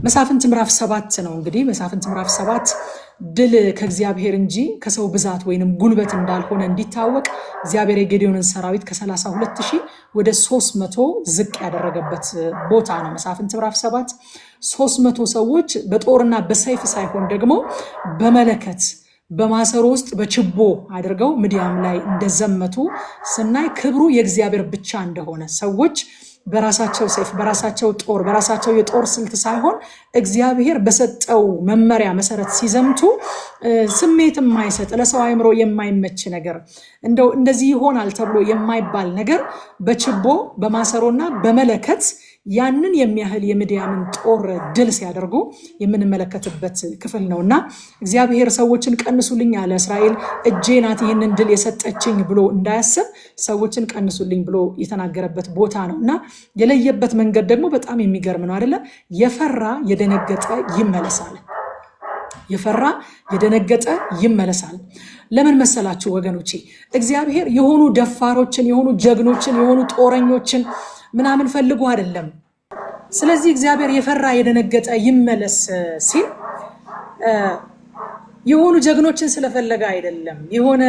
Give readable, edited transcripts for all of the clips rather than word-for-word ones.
መሳፍንት ምዕራፍ 7 ነው። እንግዲህ መሳፍንት ምዕራፍ 7 ድል ከእግዚአብሔር እንጂ ከሰው ብዛት ወይንም ጉልበት እንዳልሆነ እንዲታወቅ እግዚአብሔር የጌዲዮንን ሰራዊት ከ32,000 ወደ 300 ዝቅ ያደረገበት ቦታ ነው። መሳፍንት ምዕራፍ 7 300 ሰዎች በጦርና በሰይፍ ሳይሆን ደግሞ በመለከት በማሰሮ ውስጥ በችቦ አድርገው ምድያም ላይ እንደዘመቱ ስናይ ክብሩ የእግዚአብሔር ብቻ እንደሆነ ሰዎች በራሳቸው ሰይፍ በራሳቸው ጦር በራሳቸው የጦር ስልት ሳይሆን እግዚአብሔር በሰጠው መመሪያ መሰረት ሲዘምቱ ስሜት የማይሰጥ ለሰው አእምሮ የማይመች ነገር እንደዚህ ይሆናል ተብሎ የማይባል ነገር በችቦ በማሰሮና በመለከት ያንን የሚያህል የምድያምን ጦር ድል ሲያደርጉ የምንመለከትበት ክፍል ነውና እግዚአብሔር ሰዎችን ቀንሱልኝ አለ። እስራኤል እጄ ናት ይህንን ድል የሰጠችኝ ብሎ እንዳያስብ ሰዎችን ቀንሱልኝ ብሎ የተናገረበት ቦታ ነውና የለየበት መንገድ ደግሞ በጣም የሚገርም ነው አይደለ? የፈራ የደነገጠ ይመለሳል። የፈራ የደነገጠ ይመለሳል። ለምን መሰላችሁ ወገኖቼ? እግዚአብሔር የሆኑ ደፋሮችን የሆኑ ጀግኖችን የሆኑ ጦረኞችን ምናምን ፈልጎ አይደለም። ስለዚህ እግዚአብሔር የፈራ የደነገጠ ይመለስ ሲል የሆኑ ጀግኖችን ስለፈለገ አይደለም። የሆነ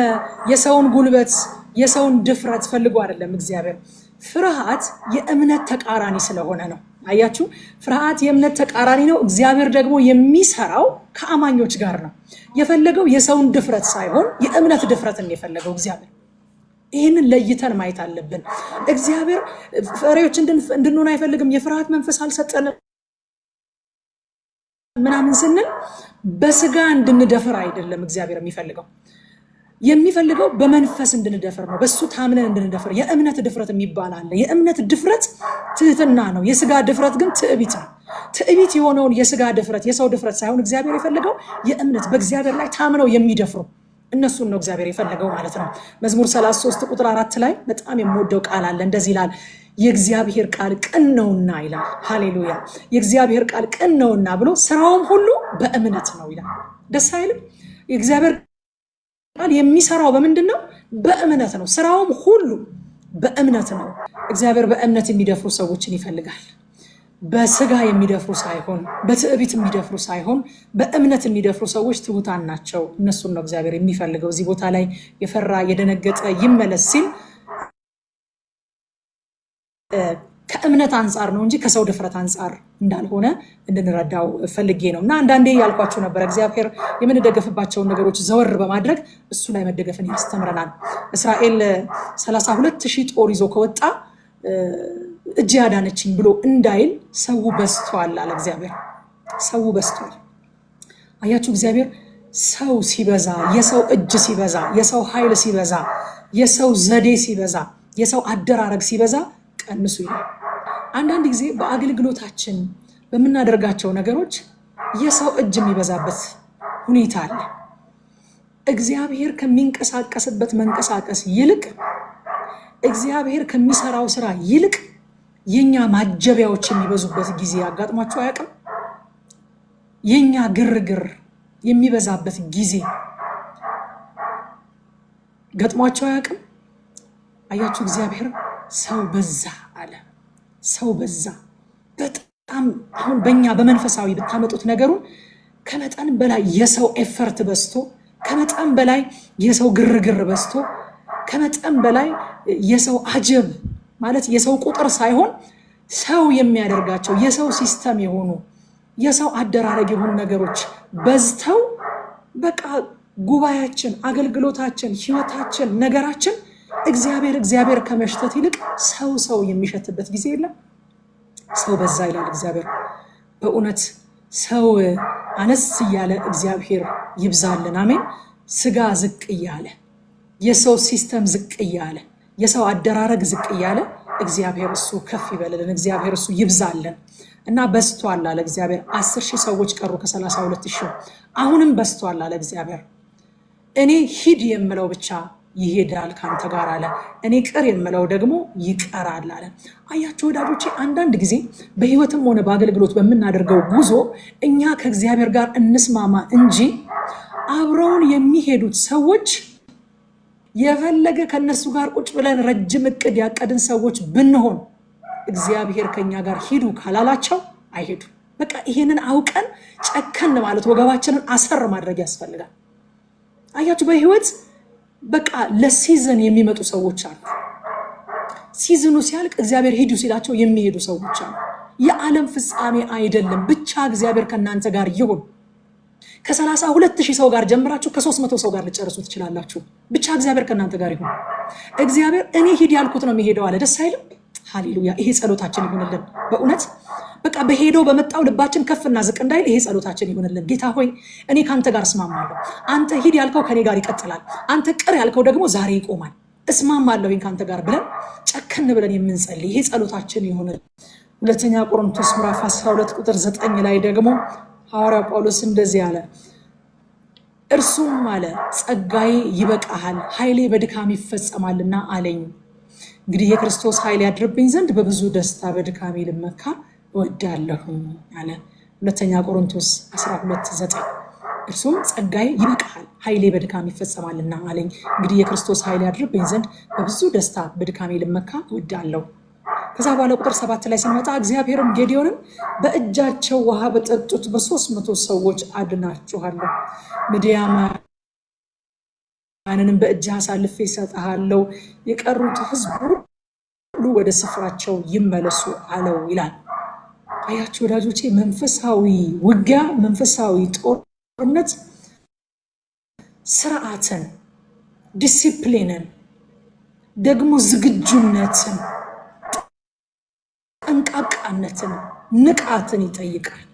የሰውን ጉልበት የሰውን ድፍረት ፈልጎ አይደለም። እግዚአብሔር ፍርሃት የእምነት ተቃራኒ ስለሆነ ነው። አያችሁ፣ ፍርሃት የእምነት ተቃራኒ ነው። እግዚአብሔር ደግሞ የሚሰራው ከአማኞች ጋር ነው። የፈለገው የሰውን ድፍረት ሳይሆን የእምነት ድፍረትን የፈለገው እግዚአብሔር። ይህንን ለይተን ማየት አለብን። እግዚአብሔር ፈሪዎች እንድንሆን አይፈልግም። የፍርሃት መንፈስ አልሰጠንም ምናምን ስንል በስጋ እንድንደፍር አይደለም እግዚአብሔር የሚፈልገው በመንፈስ እንድንደፍር ነው። በሱ ታምነን እንድንደፍር የእምነት ድፍረት የሚባል አለ። የእምነት ድፍረት ትህትና ነው። የስጋ ድፍረት ግን ትዕቢት ነው። ትዕቢት የሆነውን የስጋ ድፍረት የሰው ድፍረት ሳይሆን እግዚአብሔር የፈለገው የእምነት በእግዚአብሔር ላይ ታምነው የሚደፍሩ እነሱን ነው እግዚአብሔር የፈለገው ማለት ነው። መዝሙር 33 ቁጥር 4 ላይ በጣም የምወደው ቃል አለ። እንደዚህ ይላል፣ የእግዚአብሔር ቃል ቅን ነውና ይላል። ሃሌሉያ! የእግዚአብሔር ቃል ቅን ነውና ብሎ ስራውም ሁሉ በእምነት ነው ይላል። ደስ አይልም? የእግዚአብሔር ቃል የሚሰራው በምንድን ነው? በእምነት ነው። ስራውም ሁሉ በእምነት ነው። እግዚአብሔር በእምነት የሚደፍሩ ሰዎችን ይፈልጋል። በስጋ የሚደፍሩ ሳይሆን በትዕቢት የሚደፍሩ ሳይሆን በእምነት የሚደፍሩ ሰዎች ትሁታን ናቸው። እነሱን ነው እግዚአብሔር የሚፈልገው። እዚህ ቦታ ላይ የፈራ የደነገጠ ይመለስ ሲል ከእምነት አንጻር ነው እንጂ ከሰው ድፍረት አንጻር እንዳልሆነ እንድንረዳው ፈልጌ ነው። እና አንዳንዴ ያልኳችሁ ነበር እግዚአብሔር የምንደገፍባቸውን ነገሮች ዘወር በማድረግ እሱ ላይ መደገፍን ያስተምረናል። እስራኤል 32,000 ጦር ይዞ ከወጣ እጅ ያዳነችኝ ብሎ እንዳይል ሰው በዝቷል አለ እግዚአብሔር። ሰው በዝቷል። አያችሁ፣ እግዚአብሔር ሰው ሲበዛ፣ የሰው እጅ ሲበዛ፣ የሰው ኃይል ሲበዛ፣ የሰው ዘዴ ሲበዛ፣ የሰው አደራረግ ሲበዛ ቀንሱ ይላል። አንዳንድ ጊዜ በአገልግሎታችን በምናደርጋቸው ነገሮች የሰው እጅ የሚበዛበት ሁኔታ አለ። እግዚአብሔር ከሚንቀሳቀስበት መንቀሳቀስ ይልቅ እግዚአብሔር ከሚሰራው ስራ ይልቅ የኛ ማጀቢያዎች የሚበዙበት ጊዜ አጋጥሟቸው አያውቅም? የኛ ግርግር የሚበዛበት ጊዜ ገጥሟቸው አያውቅም? አያችሁ፣ እግዚአብሔር ሰው በዛ አለ። ሰው በዛ በጣም። አሁን በእኛ በመንፈሳዊ ብታመጡት ነገሩን ከመጠን በላይ የሰው ኤፈርት በዝቶ፣ ከመጠን በላይ የሰው ግርግር በዝቶ፣ ከመጠን በላይ የሰው አጀብ ማለት የሰው ቁጥር ሳይሆን ሰው የሚያደርጋቸው የሰው ሲስተም የሆኑ የሰው አደራረግ የሆኑ ነገሮች በዝተው በቃ ጉባኤያችን፣ አገልግሎታችን፣ ህይወታችን፣ ነገራችን እግዚአብሔር ከመሽተት ይልቅ ሰው የሚሸትበት ጊዜ የለም። ሰው በዛ ይላል እግዚአብሔር። በእውነት ሰው አነስ እያለ እግዚአብሔር ይብዛልን። አሜን። ስጋ ዝቅ እያለ የሰው ሲስተም ዝቅ እያለ የሰው አደራረግ ዝቅ እያለ እግዚአብሔር እሱ ከፍ ይበልልን። እግዚአብሔር እሱ ይብዛልን እና በስቷል አለ እግዚአብሔር። 10,000 ሰዎች ቀሩ ከ32,000። አሁንም በስቷል አለ እግዚአብሔር። እኔ ሂድ የምለው ብቻ ይሄዳል ካንተ ጋር አለ። እኔ ቅር የምለው ደግሞ ይቀራል አለ። አያችሁ ወዳጆቼ፣ አንዳንድ ጊዜ በህይወትም ሆነ በአገልግሎት በምናደርገው ጉዞ እኛ ከእግዚአብሔር ጋር እንስማማ እንጂ አብረውን የሚሄዱት ሰዎች የፈለገ ከነሱ ጋር ቁጭ ብለን ረጅም እቅድ ያቀድን ሰዎች ብንሆን እግዚአብሔር ከኛ ጋር ሂዱ ካላላቸው አይሄዱም። በቃ ይሄንን አውቀን ጨከን ማለት ወገባችንን አሰር ማድረግ ያስፈልጋል። አያችሁ በህይወት በቃ ለሲዝን የሚመጡ ሰዎች አሉ። ሲዝኑ ሲያልቅ እግዚአብሔር ሂዱ ሲላቸው የሚሄዱ ሰዎች አሉ። የዓለም ፍጻሜ አይደለም። ብቻ እግዚአብሔር ከእናንተ ጋር ይሁን። ከ32,000 ሰው ጋር ጀምራችሁ ከ300 ሰው ጋር ልጨርሱ ትችላላችሁ። ብቻ እግዚአብሔር ከእናንተ ጋር ይሁን። እግዚአብሔር እኔ ሂድ ያልኩት ነው የሚሄደው አለ። ደስ አይልም? ሃሌሉያ። ይሄ ጸሎታችን ይሁንልን። በእውነት በቃ በሄደው በመጣው ልባችን ከፍና ዝቅ እንዳይል ይሄ ጸሎታችን ይሁንልን። ጌታ ሆይ እኔ ካንተ ጋር እስማማለሁ። አንተ ሂድ ያልከው ከኔ ጋር ይቀጥላል። አንተ ቅር ያልከው ደግሞ ዛሬ ይቆማል። እስማማለሁ ካንተ ጋር ብለን ጨከን ብለን የምንጸልይ ይሄ ጸሎታችን ይሁንልን። ሁለተኛ ቆሮንቶስ ምዕራፍ 12 ቁጥር 9 ላይ ደግሞ ሐዋርያ ጳውሎስ እንደዚህ አለ፣ እርሱም አለ ጸጋዬ ይበቃሃል፣ ኃይሌ በድካም ይፈጸማልና አለኝ። እንግዲህ የክርስቶስ ኃይል ያድርብኝ ዘንድ በብዙ ደስታ በድካሜ ልመካ እወዳለሁ አለ። ሁለተኛ ቆሮንቶስ 12:9 እርሱም ጸጋዬ ይበቃሃል፣ ኃይሌ በድካም ይፈጸማልና አለኝ። እንግዲህ የክርስቶስ ኃይል ያድርብኝ ዘንድ በብዙ ደስታ በድካሜ ልመካ እወዳለሁ። ከዛ በኋላ ቁጥር 7 ላይ ስንመጣ እግዚአብሔርም ጌዲዮንን በእጃቸው ውሃ በጠጡት በ300 ሰዎች አድናችኋለሁ፣ ምድያማውያንንም በእጅህ አሳልፌ እሰጥሃለሁ፣ የቀሩት ሕዝብ ሁሉ ወደ ስፍራቸው ይመለሱ አለው ይላል። አያችሁ ወዳጆቼ፣ መንፈሳዊ ውጊያ፣ መንፈሳዊ ጦርነት ስርዓትን፣ ዲሲፕሊንን፣ ደግሞ ዝግጁነትን፣ ጠንቃቃነትን፣ ንቃትን ይጠይቃል።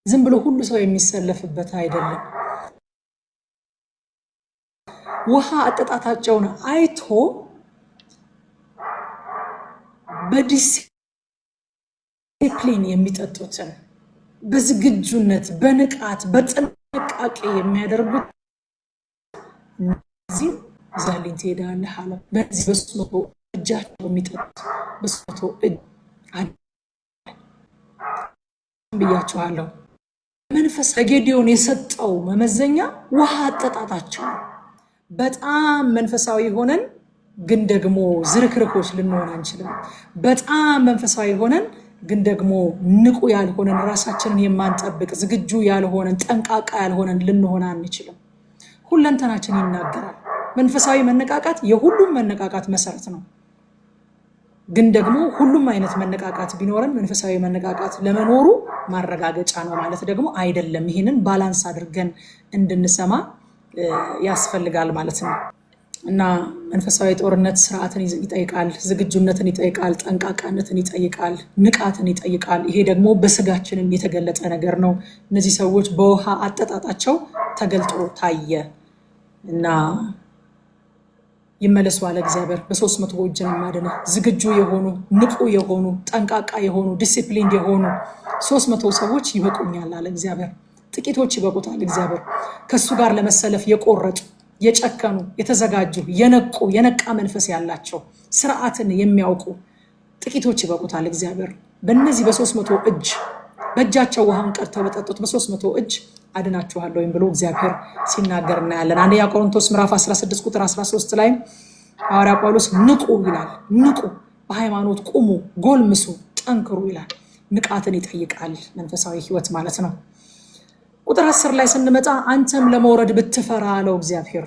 ዝም ብሎ ሁሉ ሰው የሚሰለፍበት አይደለም። ውሃ አጠጣታቸውን አይቶ በዲሲፕሊን የሚጠጡትን በዝግጁነት በንቃት በጥንቃቄ የሚያደርጉት እዚህ ዛሊን ትሄዳለህ አለ። በዚህ በ300 እጃቸው የሚጠጡት በ300 እጅ ብያቸዋለሁ። መንፈስ ጌዲዮን የሰጠው መመዘኛ ውሃ አጠጣጣቸው። በጣም መንፈሳዊ ሆነን ግን ደግሞ ዝርክርኮች ልንሆን አንችልም። በጣም መንፈሳዊ ሆነን ግን ደግሞ ንቁ ያልሆነን ራሳችንን የማንጠብቅ ዝግጁ ያልሆነን ጠንቃቃ ያልሆነን ልንሆን አንችልም። ሁለንተናችን ይናገራል። መንፈሳዊ መነቃቃት የሁሉም መነቃቃት መሰረት ነው። ግን ደግሞ ሁሉም አይነት መነቃቃት ቢኖረን መንፈሳዊ መነቃቃት ለመኖሩ ማረጋገጫ ነው ማለት ደግሞ አይደለም። ይህንን ባላንስ አድርገን እንድንሰማ ያስፈልጋል ማለት ነው። እና መንፈሳዊ ጦርነት ስርዓትን ይጠይቃል፣ ዝግጁነትን ይጠይቃል፣ ጠንቃቃነትን ይጠይቃል፣ ንቃትን ይጠይቃል። ይሄ ደግሞ በስጋችንም የተገለጠ ነገር ነው። እነዚህ ሰዎች በውሃ አጠጣጣቸው ተገልጦ ታየ እና ይመለሱ አለ እግዚአብሔር። በ300 እጅን ማድነህ ዝግጁ የሆኑ ንቁ የሆኑ ጠንቃቃ የሆኑ ዲሲፕሊን የሆኑ 300 ሰዎች ይበቁኛል አለ እግዚአብሔር። ጥቂቶች ይበቁታል እግዚአብሔር። ከሱ ጋር ለመሰለፍ የቆረጡ የጨከኑ የተዘጋጁ የነቃ መንፈስ ያላቸው ስርዓትን የሚያውቁ ጥቂቶች ይበቁታል እግዚአብሔር። በእነዚህ በ300 እጅ በእጃቸው ውሃን ቀድተው በጠጡት በ300 እጅ አድናችኋለሁ ወይም ብሎ እግዚአብሔር ሲናገር እናያለን። አንደኛ ቆሮንቶስ ምዕራፍ 16 ቁጥር 13 ላይ ሐዋርያ ጳውሎስ ንቁ ይላል። ንቁ፣ በሃይማኖት ቁሙ፣ ጎልምሱ፣ ጠንክሩ ይላል። ንቃትን ይጠይቃል መንፈሳዊ ህይወት ማለት ነው። ቁጥር 10 ላይ ስንመጣ አንተም ለመውረድ ብትፈራ አለው እግዚአብሔር።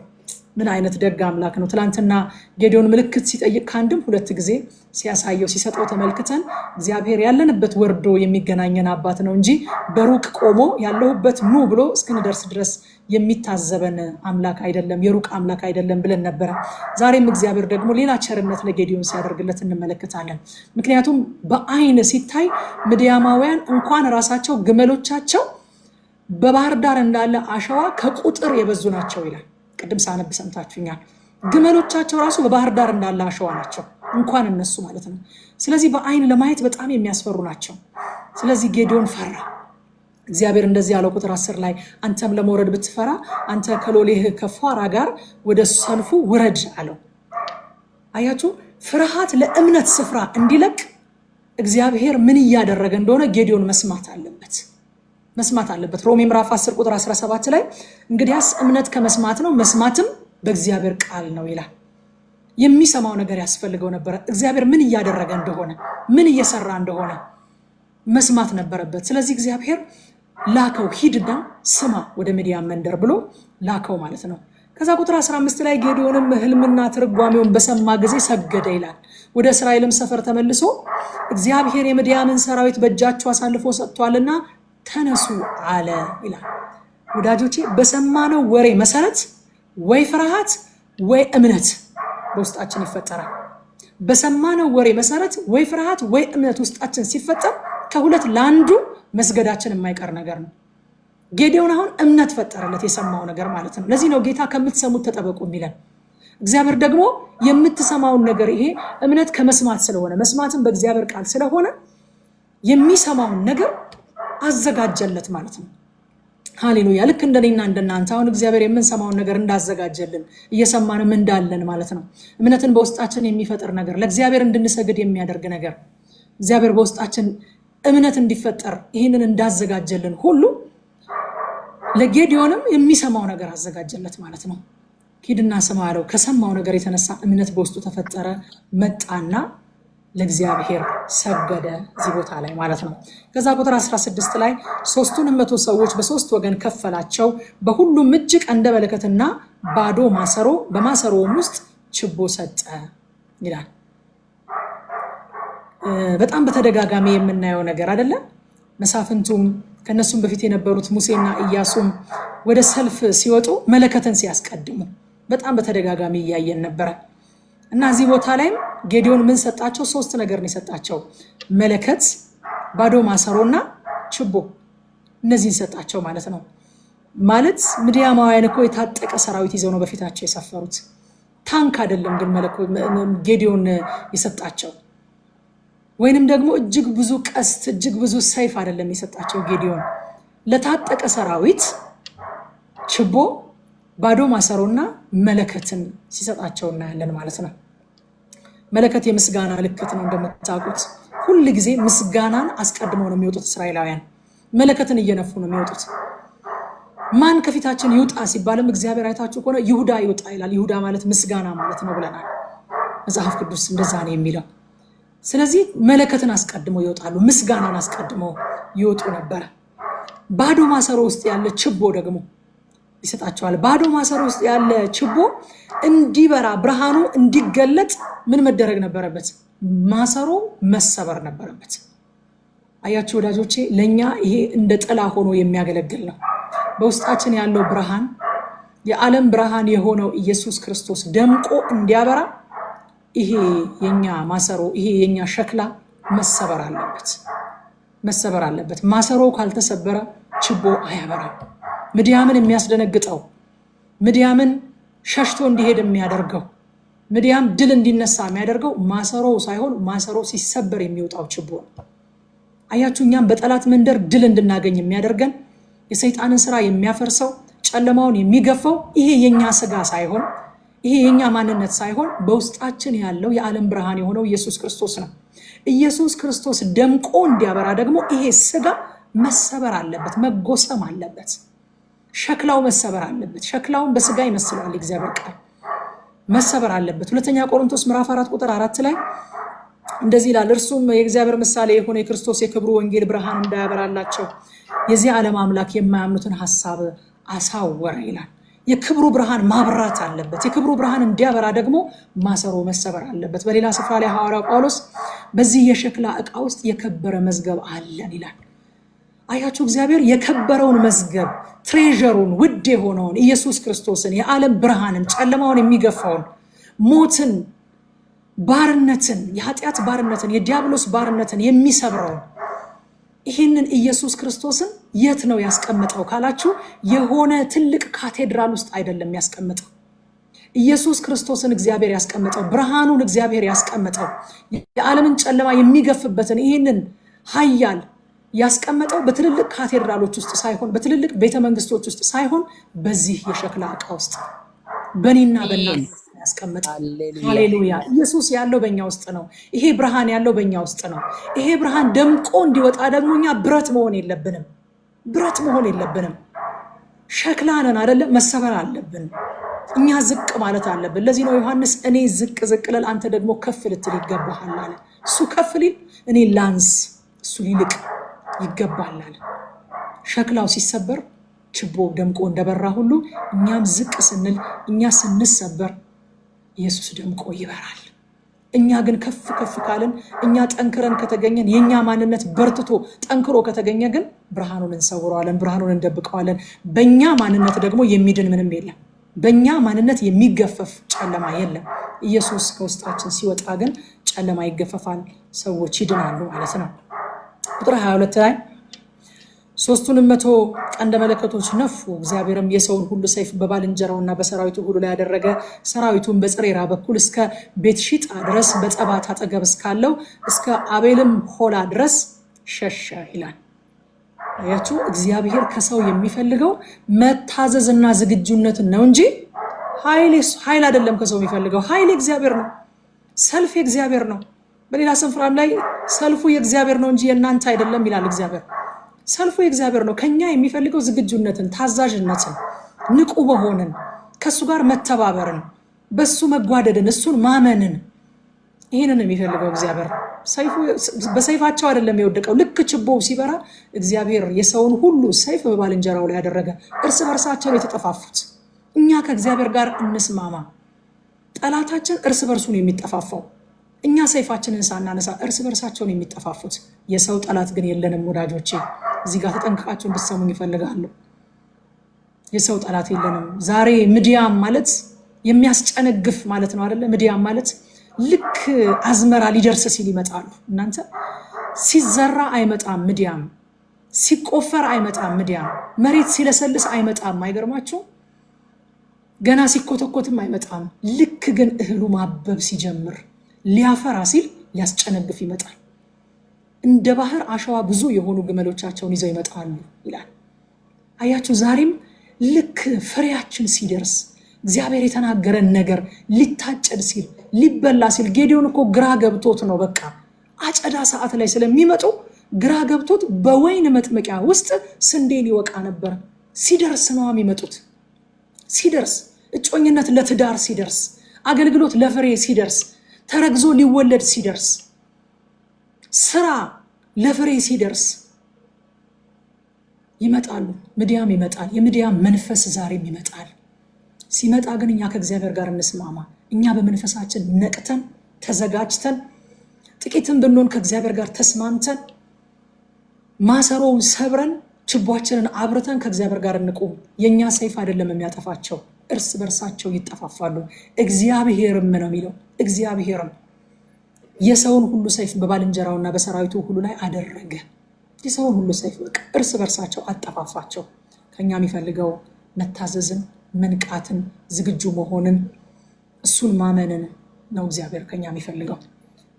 ምን አይነት ደግ አምላክ ነው! ትላንትና ጌዲዮን ምልክት ሲጠይቅ ከአንድም 2 ጊዜ ሲያሳየው ሲሰጠው ተመልክተን እግዚአብሔር ያለንበት ወርዶ የሚገናኘን አባት ነው እንጂ በሩቅ ቆሞ ያለሁበት ኑ ብሎ እስክንደርስ ድረስ የሚታዘበን አምላክ አይደለም፣ የሩቅ አምላክ አይደለም ብለን ነበረ። ዛሬም እግዚአብሔር ደግሞ ሌላ ቸርነት ለጌዲዮን ሲያደርግለት እንመለከታለን። ምክንያቱም በአይን ሲታይ ምድያማውያን እንኳን ራሳቸው ግመሎቻቸው በባህር ዳር እንዳለ አሸዋ ከቁጥር የበዙ ናቸው ይላል። ቅድም ሳነብ ሰምታችሁኛል። ግመሎቻቸው ራሱ በባህር ዳር እንዳለ አሸዋ ናቸው፣ እንኳን እነሱ ማለት ነው። ስለዚህ በአይን ለማየት በጣም የሚያስፈሩ ናቸው። ስለዚህ ጌዲዮን ፈራ። እግዚአብሔር እንደዚህ ያለው ቁጥር 10 ላይ አንተም ለመውረድ ብትፈራ አንተ ከሎሌህ ከፏራ ጋር ወደ ሰልፉ ውረድ አለው። አያችሁ፣ ፍርሃት ለእምነት ስፍራ እንዲለቅ እግዚአብሔር ምን እያደረገ እንደሆነ ጌዲዮን መስማት አለበት። ሮሜ ምዕራፍ 10 ቁጥር 17 ላይ እንግዲያስ እምነት ከመስማት ነው፣ መስማትም በእግዚአብሔር ቃል ነው ይላል። የሚሰማው ነገር ያስፈልገው ነበር። እግዚአብሔር ምን እያደረገ እንደሆነ ምን እየሰራ እንደሆነ መስማት ነበረበት። ስለዚህ እግዚአብሔር ላከው፣ ሂድና ስማ ወደ ሚዲያም መንደር ብሎ ላከው ማለት ነው። ከዛ ቁጥር 15 ላይ ጌዲዮንም ህልምና ትርጓሜውን በሰማ ጊዜ ሰገደ ይላል። ወደ እስራኤልም ሰፈር ተመልሶ እግዚአብሔር የሚዲያምን ሰራዊት በእጃቸው አሳልፎ ሰጥቷልና ተነሱ አለ ይላል። ወዳጆቼ በሰማነው ወሬ መሰረት ወይ ፍርሃት ወይ እምነት በውስጣችን ይፈጠራል። በሰማነው ወሬ መሰረት ወይ ፍርሃት ወይ እምነት ውስጣችን ሲፈጠር ከሁለት ለአንዱ መስገዳችን የማይቀር ነገር ነው። ጌዲዮን አሁን እምነት ፈጠረለት የሰማው ነገር ማለት ነው። ለዚህ ነው ጌታ ከምትሰሙት ተጠበቁ የሚለን። እግዚአብሔር ደግሞ የምትሰማውን ነገር ይሄ እምነት ከመስማት ስለሆነ መስማትን በእግዚአብሔር ቃል ስለሆነ የሚሰማውን ነገር አዘጋጀለት ማለት ነው። ሃሌሉያ። ልክ እንደኔና እንደናንተ አሁን እግዚአብሔር የምንሰማውን ነገር እንዳዘጋጀልን እየሰማንም እንዳለን ማለት ነው። እምነትን በውስጣችን የሚፈጥር ነገር፣ ለእግዚአብሔር እንድንሰግድ የሚያደርግ ነገር፣ እግዚአብሔር በውስጣችን እምነት እንዲፈጠር ይህንን እንዳዘጋጀልን ሁሉ ለጌዲዮንም የሚሰማው ነገር አዘጋጀለት ማለት ነው። ሂድና ስማ አለው። ከሰማው ነገር የተነሳ እምነት በውስጡ ተፈጠረ፣ መጣና ለእግዚአብሔር ሰገደ እዚህ ቦታ ላይ ማለት ነው። ከዛ ቁጥር 16 ላይ 300 ሰዎች በሶስት ወገን ከፈላቸው፣ በሁሉም እጅ ቀንደ መለከትና ባዶ ማሰሮ፣ በማሰሮውም ውስጥ ችቦ ሰጠ ይላል። በጣም በተደጋጋሚ የምናየው ነገር አይደለም። መሳፍንቱም ከነሱም በፊት የነበሩት ሙሴና ኢያሱም ወደ ሰልፍ ሲወጡ መለከትን ሲያስቀድሙ በጣም በተደጋጋሚ እያየን ነበረ እና እዚህ ቦታ ላይም ጌዲዮን ምን ሰጣቸው? ሶስት ነገር ነው የሰጣቸው። መለከት፣ ባዶ ማሰሮና ችቦ፣ እነዚህን ሰጣቸው ማለት ነው። ማለት ምድያማውያን እኮ የታጠቀ ሰራዊት ይዘው ነው በፊታቸው የሰፈሩት። ታንክ አይደለም ግን ጌዲዮን የሰጣቸው፣ ወይንም ደግሞ እጅግ ብዙ ቀስት እጅግ ብዙ ሰይፍ አይደለም የሰጣቸው ጌዲዮን። ለታጠቀ ሰራዊት ችቦ፣ ባዶ ማሰሮና መለከትን ሲሰጣቸው እናያለን ማለት ነው። መለከት የምስጋና ምልክት ነው እንደምታውቁት። ሁል ጊዜ ምስጋናን አስቀድመው ነው የሚወጡት እስራኤላውያን። መለከትን እየነፉ ነው የሚወጡት። ማን ከፊታችን ይውጣ ሲባልም እግዚአብሔር አይታችሁ ከሆነ ይሁዳ ይውጣ ይላል። ይሁዳ ማለት ምስጋና ማለት ነው ብለናል። መጽሐፍ ቅዱስ እንደዛ ነው የሚለው። ስለዚህ መለከትን አስቀድመው ይወጣሉ፣ ምስጋናን አስቀድመው ይወጡ ነበረ። ባዶ ማሰሮ ውስጥ ያለ ችቦ ደግሞ ይሰጣቸዋል። ባዶ ማሰሮ ውስጥ ያለ ችቦ እንዲበራ ብርሃኑ እንዲገለጥ ምን መደረግ ነበረበት? ማሰሮ መሰበር ነበረበት። አያችሁ ወዳጆቼ፣ ለኛ ይሄ እንደ ጥላ ሆኖ የሚያገለግል ነው። በውስጣችን ያለው ብርሃን የዓለም ብርሃን የሆነው ኢየሱስ ክርስቶስ ደምቆ እንዲያበራ ይሄ የኛ ማሰሮ፣ ይሄ የኛ ሸክላ መሰበር አለበት፣ መሰበር አለበት። ማሰሮ ካልተሰበረ ችቦ አያበራም። ምድያምን የሚያስደነግጠው፣ ምድያምን ሸሽቶ እንዲሄድ የሚያደርገው፣ ምድያም ድል እንዲነሳ የሚያደርገው ማሰሮ ሳይሆን ማሰሮ ሲሰበር የሚወጣው ችቦ ነው። አያችሁ፣ እኛም በጠላት መንደር ድል እንድናገኝ የሚያደርገን የሰይጣንን ስራ የሚያፈርሰው ጨለማውን የሚገፋው ይሄ የኛ ስጋ ሳይሆን ይሄ የኛ ማንነት ሳይሆን በውስጣችን ያለው የዓለም ብርሃን የሆነው ኢየሱስ ክርስቶስ ነው። ኢየሱስ ክርስቶስ ደምቆ እንዲያበራ ደግሞ ይሄ ስጋ መሰበር አለበት፣ መጎሰም አለበት። ሸክላው መሰበር አለበት። ሸክላውን በስጋ ይመስለዋል እግዚአብሔር ቃል፣ መሰበር አለበት። ሁለተኛ ቆሮንቶስ ምዕራፍ 4 ቁጥር 4 ላይ እንደዚህ ይላል፣ እርሱም የእግዚአብሔር ምሳሌ የሆነ የክርስቶስ የክብሩ ወንጌል ብርሃን እንዳያበራላቸው የዚህ ዓለም አምላክ የማያምኑትን ሐሳብ አሳወረ ይላል። የክብሩ ብርሃን ማብራት አለበት። የክብሩ ብርሃን እንዲያበራ ደግሞ ማሰሮ መሰበር አለበት። በሌላ ስፍራ ላይ ሐዋርያው ጳውሎስ በዚህ የሸክላ ዕቃ ውስጥ የከበረ መዝገብ አለን ይላል። አያችሁ፣ እግዚአብሔር የከበረውን መዝገብ ትሬዠሩን፣ ውድ የሆነውን ኢየሱስ ክርስቶስን፣ የዓለም ብርሃንን፣ ጨለማውን የሚገፋውን፣ ሞትን፣ ባርነትን፣ የኃጢአት ባርነትን፣ የዲያብሎስ ባርነትን የሚሰብረውን ይህንን ኢየሱስ ክርስቶስን የት ነው ያስቀመጠው ካላችሁ፣ የሆነ ትልቅ ካቴድራል ውስጥ አይደለም ያስቀመጠው። ኢየሱስ ክርስቶስን እግዚአብሔር ያስቀመጠው፣ ብርሃኑን እግዚአብሔር ያስቀመጠው፣ የዓለምን ጨለማ የሚገፍበትን ይህንን ኃያል ያስቀመጠው በትልልቅ ካቴድራሎች ውስጥ ሳይሆን፣ በትልልቅ ቤተመንግስቶች ውስጥ ሳይሆን፣ በዚህ የሸክላ ዕቃ ውስጥ በእኔና በእናንተ ያስቀመጠው። ሃሌሉያ! ኢየሱስ ያለው በእኛ ውስጥ ነው። ይሄ ብርሃን ያለው በእኛ ውስጥ ነው። ይሄ ብርሃን ደምቆ እንዲወጣ ደግሞ እኛ ብረት መሆን የለብንም። ብረት መሆን የለብንም። ሸክላ ነን አይደለም፣ መሰበር አለብን። እኛ ዝቅ ማለት አለብን። ለዚህ ነው ዮሐንስ እኔ ዝቅ ዝቅ ልል አንተ ደግሞ ከፍ ልትል ይገባሃል አለ። እሱ ከፍ ሊል እኔ ላንስ፣ እሱ ሊልቅ ይገባል አለ። ሸክላው ሲሰበር ችቦ ደምቆ እንደበራ ሁሉ እኛም ዝቅ ስንል፣ እኛ ስንሰበር ኢየሱስ ደምቆ ይበራል። እኛ ግን ከፍ ከፍ ካልን፣ እኛ ጠንክረን ከተገኘን፣ የኛ ማንነት በርትቶ ጠንክሮ ከተገኘ ግን ብርሃኑን እንሰውረዋለን፣ ብርሃኑን እንደብቀዋለን። በእኛ ማንነት ደግሞ የሚድን ምንም የለም። በእኛ ማንነት የሚገፈፍ ጨለማ የለም። ኢየሱስ ከውስጣችን ሲወጣ ግን ጨለማ ይገፈፋል፣ ሰዎች ይድናሉ ማለት ነው። ቁጥር 22 ላይ 300 ቀንደ መለከቶች ነፉ። እግዚአብሔርም የሰውን ሁሉ ሰይፍ በባልንጀራውና በሰራዊቱ ሁሉ ላይ ያደረገ፣ ሰራዊቱን በጽሬራ በኩል እስከ ቤትሺጣ ድረስ በጸባት አጠገብ እስካለው እስከ አቤልም ሆላ ድረስ ሸሸ ይላል። አያችሁ፣ እግዚአብሔር ከሰው የሚፈልገው መታዘዝና ዝግጁነትን ነው እንጂ ኃይል አይደለም። ከሰው የሚፈልገው ኃይል የእግዚአብሔር ነው፣ ሰልፍ የእግዚአብሔር ነው። በሌላ ስፍራም ላይ ሰልፉ የእግዚአብሔር ነው እንጂ የእናንተ አይደለም ይላል እግዚአብሔር። ሰልፉ የእግዚአብሔር ነው። ከኛ የሚፈልገው ዝግጁነትን፣ ታዛዥነትን፣ ንቁ መሆንን፣ ከእሱ ጋር መተባበርን፣ በሱ መጓደድን፣ እሱን ማመንን፣ ይህንን የሚፈልገው እግዚአብሔር። በሰይፋቸው አይደለም የወደቀው። ልክ ችቦው ሲበራ እግዚአብሔር የሰውን ሁሉ ሰይፍ በባልንጀራው ላይ ያደረገ። እርስ በርሳቸው የተጠፋፉት። እኛ ከእግዚአብሔር ጋር እንስማማ። ጠላታችን እርስ በርሱን የሚጠፋፋው፣ እኛ ሰይፋችንን ሳናነሳ እርስ በርሳቸውን የሚጠፋፉት። የሰው ጠላት ግን የለንም ወዳጆቼ። እዚህ ጋር ተጠንቅቃችሁ እንድትሰሙኝ ይፈልጋሉ። የሰው ጠላት የለንም። ዛሬ ምድያም ማለት የሚያስጨነግፍ ማለት ነው አይደለ? ምድያም ማለት ልክ አዝመራ ሊደርስ ሲል ይመጣሉ። እናንተ ሲዘራ አይመጣም ምድያም፣ ሲቆፈር አይመጣም ምድያም፣ መሬት ሲለሰልስ አይመጣም። አይገርማችሁ? ገና ሲኮተኮትም አይመጣም። ልክ ግን እህሉ ማበብ ሲጀምር ሊያፈራ ሲል ሊያስጨነግፍ ይመጣል። እንደ ባህር አሸዋ ብዙ የሆኑ ግመሎቻቸውን ይዘው ይመጣሉ ይላል። አያችሁ፣ ዛሬም ልክ ፍሬያችን ሲደርስ እግዚአብሔር የተናገረን ነገር ሊታጨድ ሲል ሊበላ ሲል፣ ጌዲዮን እኮ ግራ ገብቶት ነው። በቃ አጨዳ ሰዓት ላይ ስለሚመጡ ግራ ገብቶት በወይን መጥመቂያ ውስጥ ስንዴን ይወቃ ነበር። ሲደርስ ነው የሚመጡት። ሲደርስ፣ እጮኝነት ለትዳር ሲደርስ፣ አገልግሎት ለፍሬ ሲደርስ፣ ተረግዞ ሊወለድ ሲደርስ፣ ስራ ለፍሬ ሲደርስ ይመጣሉ። ምድያም ይመጣል። የምድያም መንፈስ ዛሬም ይመጣል። ሲመጣ ግን እኛ ከእግዚአብሔር ጋር እንስማማ። እኛ በመንፈሳችን ነቅተን ተዘጋጅተን ጥቂትም ብንሆን ከእግዚአብሔር ጋር ተስማምተን ማሰሮውን ሰብረን ችቦአችንን አብርተን ከእግዚአብሔር ጋር እንቁም። የእኛ ሰይፍ አይደለም የሚያጠፋቸው፣ እርስ በርሳቸው ይጠፋፋሉ። እግዚአብሔርም ነው የሚለው። እግዚአብሔርም የሰውን ሁሉ ሰይፍ በባልንጀራውና በሰራዊቱ ሁሉ ላይ አደረገ። የሰውን ሁሉ ሰይፍ በቃ እርስ በርሳቸው አጠፋፋቸው። ከኛ የሚፈልገው መታዘዝን፣ መንቃትን፣ ዝግጁ መሆንን፣ እሱን ማመንን ነው እግዚአብሔር ከኛ የሚፈልገው።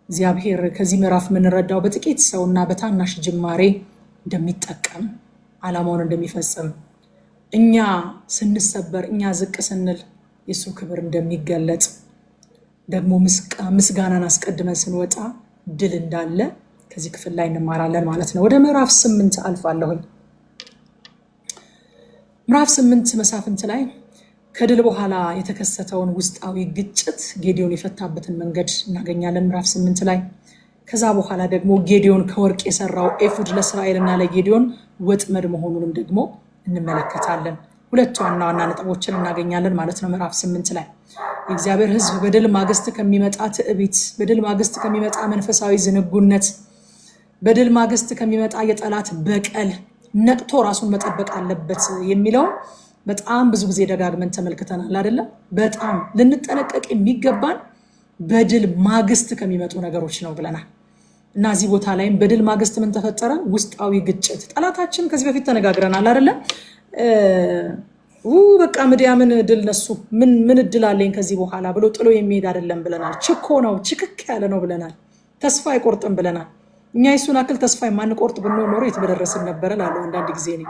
እግዚአብሔር ከዚህ ምዕራፍ የምንረዳው በጥቂት ሰውና በታናሽ ጅማሬ እንደሚጠቀም፣ ዓላማውን እንደሚፈጽም፣ እኛ ስንሰበር፣ እኛ ዝቅ ስንል የእሱ ክብር እንደሚገለጥ፣ ደግሞ ምስጋናን አስቀድመን ስንወጣ ድል እንዳለ ከዚህ ክፍል ላይ እንማራለን ማለት ነው። ወደ ምዕራፍ 8 አልፋለሁኝ። ምዕራፍ 8 መሳፍንት ላይ ከድል በኋላ የተከሰተውን ውስጣዊ ግጭት ጌዲዮን የፈታበትን መንገድ እናገኛለን ምዕራፍ 8 ላይ። ከዛ በኋላ ደግሞ ጌዲዮን ከወርቅ የሰራው ኤፉድ ለእስራኤልና ለጌዲዮን ወጥመድ መሆኑንም ደግሞ እንመለከታለን። ሁለት ዋና ዋና ነጥቦችን እናገኛለን ማለት ነው ምዕራፍ 8 ላይ። የእግዚአብሔር ሕዝብ በድል ማግስት ከሚመጣ ትዕቢት፣ በድል ማግስት ከሚመጣ መንፈሳዊ ዝንጉነት፣ በድል ማግስት ከሚመጣ የጠላት በቀል ነቅቶ ራሱን መጠበቅ አለበት የሚለው በጣም ብዙ ጊዜ ደጋግመን ተመልክተናል አይደለ? በጣም ልንጠነቀቅ የሚገባን በድል ማግስት ከሚመጡ ነገሮች ነው ብለናል። እና እዚህ ቦታ ላይም በድል ማግስት ምን ተፈጠረ? ውስጣዊ ግጭት። ጠላታችን ከዚህ በፊት ተነጋግረናል አይደለ? በቃ ምድያምን ድል ነሱ፣ ምን እድል አለኝ ከዚህ በኋላ ብሎ ጥሎ የሚሄድ አይደለም ብለናል። ችኮ ነው፣ ችክክ ያለ ነው ብለናል። ተስፋ አይቆርጥም ብለናል። እኛ የሱን አክል ተስፋ የማንቆርጥ ብንሆን ኖሮ የት በደረስን ነበረ ላለው አንዳንድ ጊዜ ነው።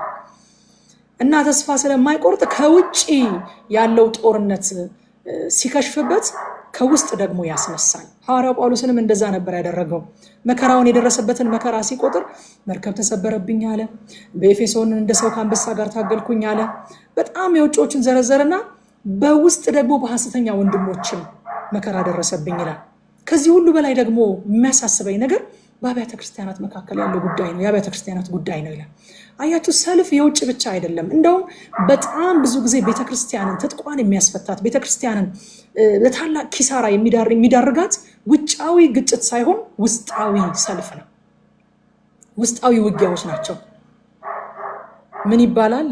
እና ተስፋ ስለማይቆርጥ ከውጭ ያለው ጦርነት ሲከሽፍበት ከውስጥ ደግሞ ያስነሳል። ሐዋርያው ጳውሎስንም እንደዛ ነበር ያደረገው። መከራውን የደረሰበትን መከራ ሲቆጥር መርከብ ተሰበረብኝ አለ። በኤፌሶን እንደ ሰው ከአንበሳ ጋር ታገልኩኝ አለ። በጣም የውጮችን ዘረዘርና በውስጥ ደግሞ በሐሰተኛ ወንድሞችም መከራ ደረሰብኝ ይላል። ከዚህ ሁሉ በላይ ደግሞ የሚያሳስበኝ ነገር በአብያተ ክርስቲያናት መካከል ያለው ጉዳይ ነው፣ የአብያተ ክርስቲያናት ጉዳይ ነው ይላል። አያችሁ ሰልፍ የውጭ ብቻ አይደለም። እንደውም በጣም ብዙ ጊዜ ቤተክርስቲያንን ትጥቋን የሚያስፈታት ቤተክርስቲያንን ለታላቅ ኪሳራ የሚዳርጋት ውጫዊ ግጭት ሳይሆን ውስጣዊ ሰልፍ ነው፣ ውስጣዊ ውጊያዎች ናቸው። ምን ይባላል?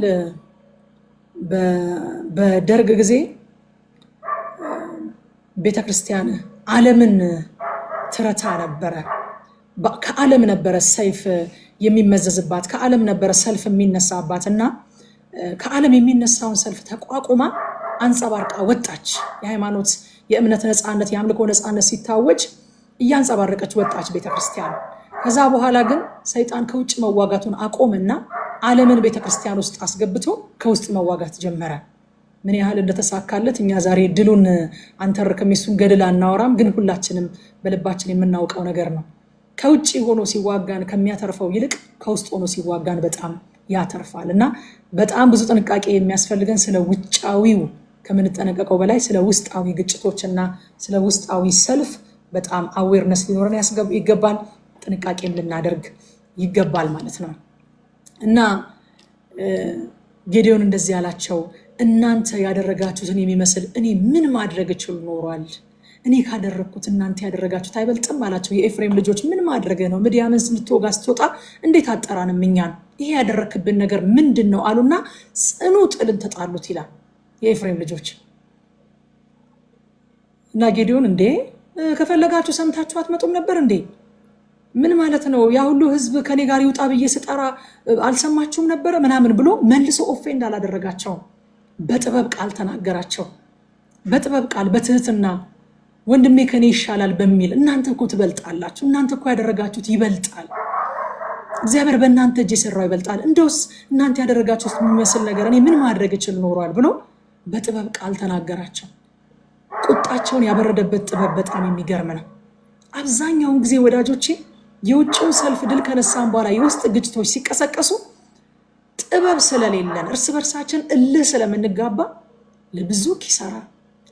በደርግ ጊዜ ቤተክርስቲያን ዓለምን ትረታ ነበረ። ከዓለም ነበረ ሰይፍ የሚመዘዝባት፣ ከዓለም ነበረ ሰልፍ የሚነሳባት እና ከዓለም የሚነሳውን ሰልፍ ተቋቁማ አንጸባርቃ ወጣች። የሃይማኖት የእምነት ነፃነት፣ የአምልኮ ነፃነት ሲታወጅ እያንጸባረቀች ወጣች ቤተክርስቲያን። ከዛ በኋላ ግን ሰይጣን ከውጭ መዋጋቱን አቆምና ዓለምን ቤተክርስቲያን ውስጥ አስገብቶ ከውስጥ መዋጋት ጀመረ። ምን ያህል እንደተሳካለት እኛ ዛሬ ድሉን አንተርክም፣ የሱን ገድል አናወራም፣ ግን ሁላችንም በልባችን የምናውቀው ነገር ነው። ከውጭ ሆኖ ሲዋጋን ከሚያተርፈው ይልቅ ከውስጥ ሆኖ ሲዋጋን በጣም ያተርፋል። እና በጣም ብዙ ጥንቃቄ የሚያስፈልገን ስለ ውጫዊው ከምንጠነቀቀው በላይ ስለ ውስጣዊ ግጭቶችና ስለ ውስጣዊ ሰልፍ በጣም አዌርነስ ሊኖረን ይገባል፣ ጥንቃቄም ልናደርግ ይገባል ማለት ነው። እና ጌዲዮን እንደዚህ ያላቸው እናንተ ያደረጋችሁትን የሚመስል እኔ ምን ማድረግ እችል ኖሯል? እኔ ካደረግኩት እናንተ ያደረጋችሁት አይበልጥም አላቸው። የኤፍሬም ልጆች ምን ማድረግ ነው? ምድያምን ስንትወጋ ስትወጣ እንዴት አጠራንም እኛን? ይሄ ያደረክብን ነገር ምንድን ነው አሉና ጽኑ ጥልን ተጣሉት ይላል የኤፍሬም ልጆች። እና ጌዲዮን እንዴ ከፈለጋችሁ ሰምታችሁ አትመጡም ነበር እንዴ? ምን ማለት ነው? ያ ሁሉ ህዝብ ከኔ ጋር ይውጣ ብዬ ስጠራ አልሰማችሁም ነበረ ምናምን ብሎ መልሶ ኦፌንድ አላደረጋቸውም። በጥበብ ቃል ተናገራቸው። በጥበብ ቃል በትህትና ወንድሜ ከኔ ይሻላል በሚል እናንተ እኮ ትበልጣላችሁ፣ እናንተ እኮ ያደረጋችሁት ይበልጣል፣ እግዚአብሔር በእናንተ እጅ የሰራው ይበልጣል፣ እንደውስ እናንተ ያደረጋችሁት የሚመስል ነገር እኔ ምን ማድረግ እችል ኖሯል ብሎ በጥበብ ቃል ተናገራቸው። ቁጣቸውን ያበረደበት ጥበብ በጣም የሚገርም ነው። አብዛኛውን ጊዜ ወዳጆቼ የውጭውን ሰልፍ ድል ከነሳን በኋላ የውስጥ ግጭቶች ሲቀሰቀሱ ጥበብ ስለሌለን እርስ በርሳችን እልህ ስለምንጋባ ለብዙ ኪሳራ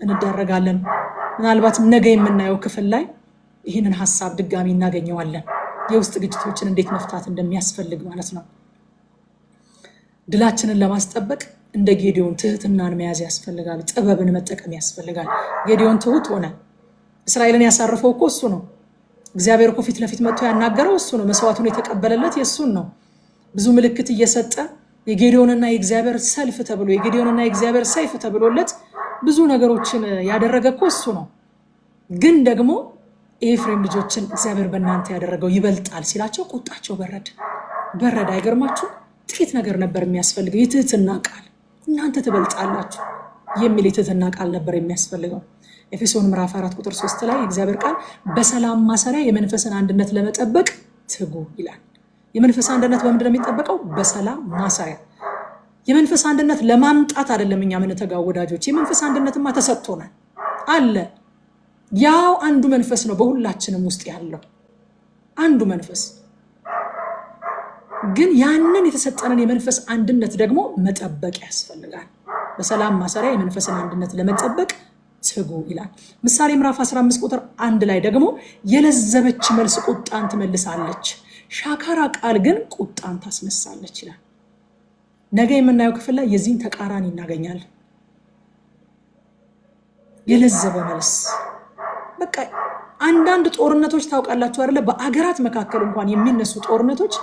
እንዳረጋለን። ምናልባት ነገ የምናየው ክፍል ላይ ይህንን ሀሳብ ድጋሚ እናገኘዋለን። የውስጥ ግጭቶችን እንዴት መፍታት እንደሚያስፈልግ ማለት ነው። ድላችንን ለማስጠበቅ እንደ ጌዲዮን ትህትናን መያዝ ያስፈልጋል። ጥበብን መጠቀም ያስፈልጋል። ጌዲዮን ትሁት ሆነ። እስራኤልን ያሳረፈው እኮ እሱ ነው። እግዚአብሔር እኮ ፊት ለፊት መጥቶ ያናገረው እሱ ነው። መስዋዕቱን የተቀበለለት የእሱን ነው። ብዙ ምልክት እየሰጠ የጌዲዮንና የእግዚአብሔር ሰልፍ ተብሎ የጌዲዮንና የእግዚአብሔር ሰይፍ ተብሎለት ብዙ ነገሮችን ያደረገ እኮ እሱ ነው። ግን ደግሞ የኤፍሬም ልጆችን እግዚአብሔር በእናንተ ያደረገው ይበልጣል ሲላቸው ቁጣቸው በረደ። አይገርማችሁ? ጥቂት ነገር ነበር የሚያስፈልገው፣ የትህትና ቃል። እናንተ ትበልጣላችሁ የሚል የትህትና ቃል ነበር የሚያስፈልገው። ኤፌሶን ምዕራፍ 4 ቁጥር 3 ላይ የእግዚአብሔር ቃል በሰላም ማሰሪያ የመንፈስን አንድነት ለመጠበቅ ትጉ ይላል። የመንፈስ አንድነት በምንድን ነው የሚጠበቀው? በሰላም ማሰሪያ። የመንፈስ አንድነት ለማምጣት አይደለም እኛ የምንተጋው ወዳጆች። የመንፈስ አንድነትማ ተሰጥቶናል አለ። ያው አንዱ መንፈስ ነው በሁላችንም ውስጥ ያለው አንዱ መንፈስ። ግን ያንን የተሰጠንን የመንፈስ አንድነት ደግሞ መጠበቅ ያስፈልጋል። በሰላም ማሰሪያ የመንፈስን አንድነት ለመጠበቅ ትጉ ይላል። ምሳሌ ምዕራፍ 15 ቁጥር 1 ላይ ደግሞ የለዘበች መልስ ቁጣን ትመልሳለች፣ ሻካራ ቃል ግን ቁጣን ታስነሳለች ይላል። ነገ የምናየው ክፍል ላይ የዚህን ተቃራኒ እናገኛለን። የለዘበ መልስ በቃ አንዳንድ ጦርነቶች ታውቃላችሁ አይደለ? በአገራት መካከል እንኳን የሚነሱ ጦርነቶች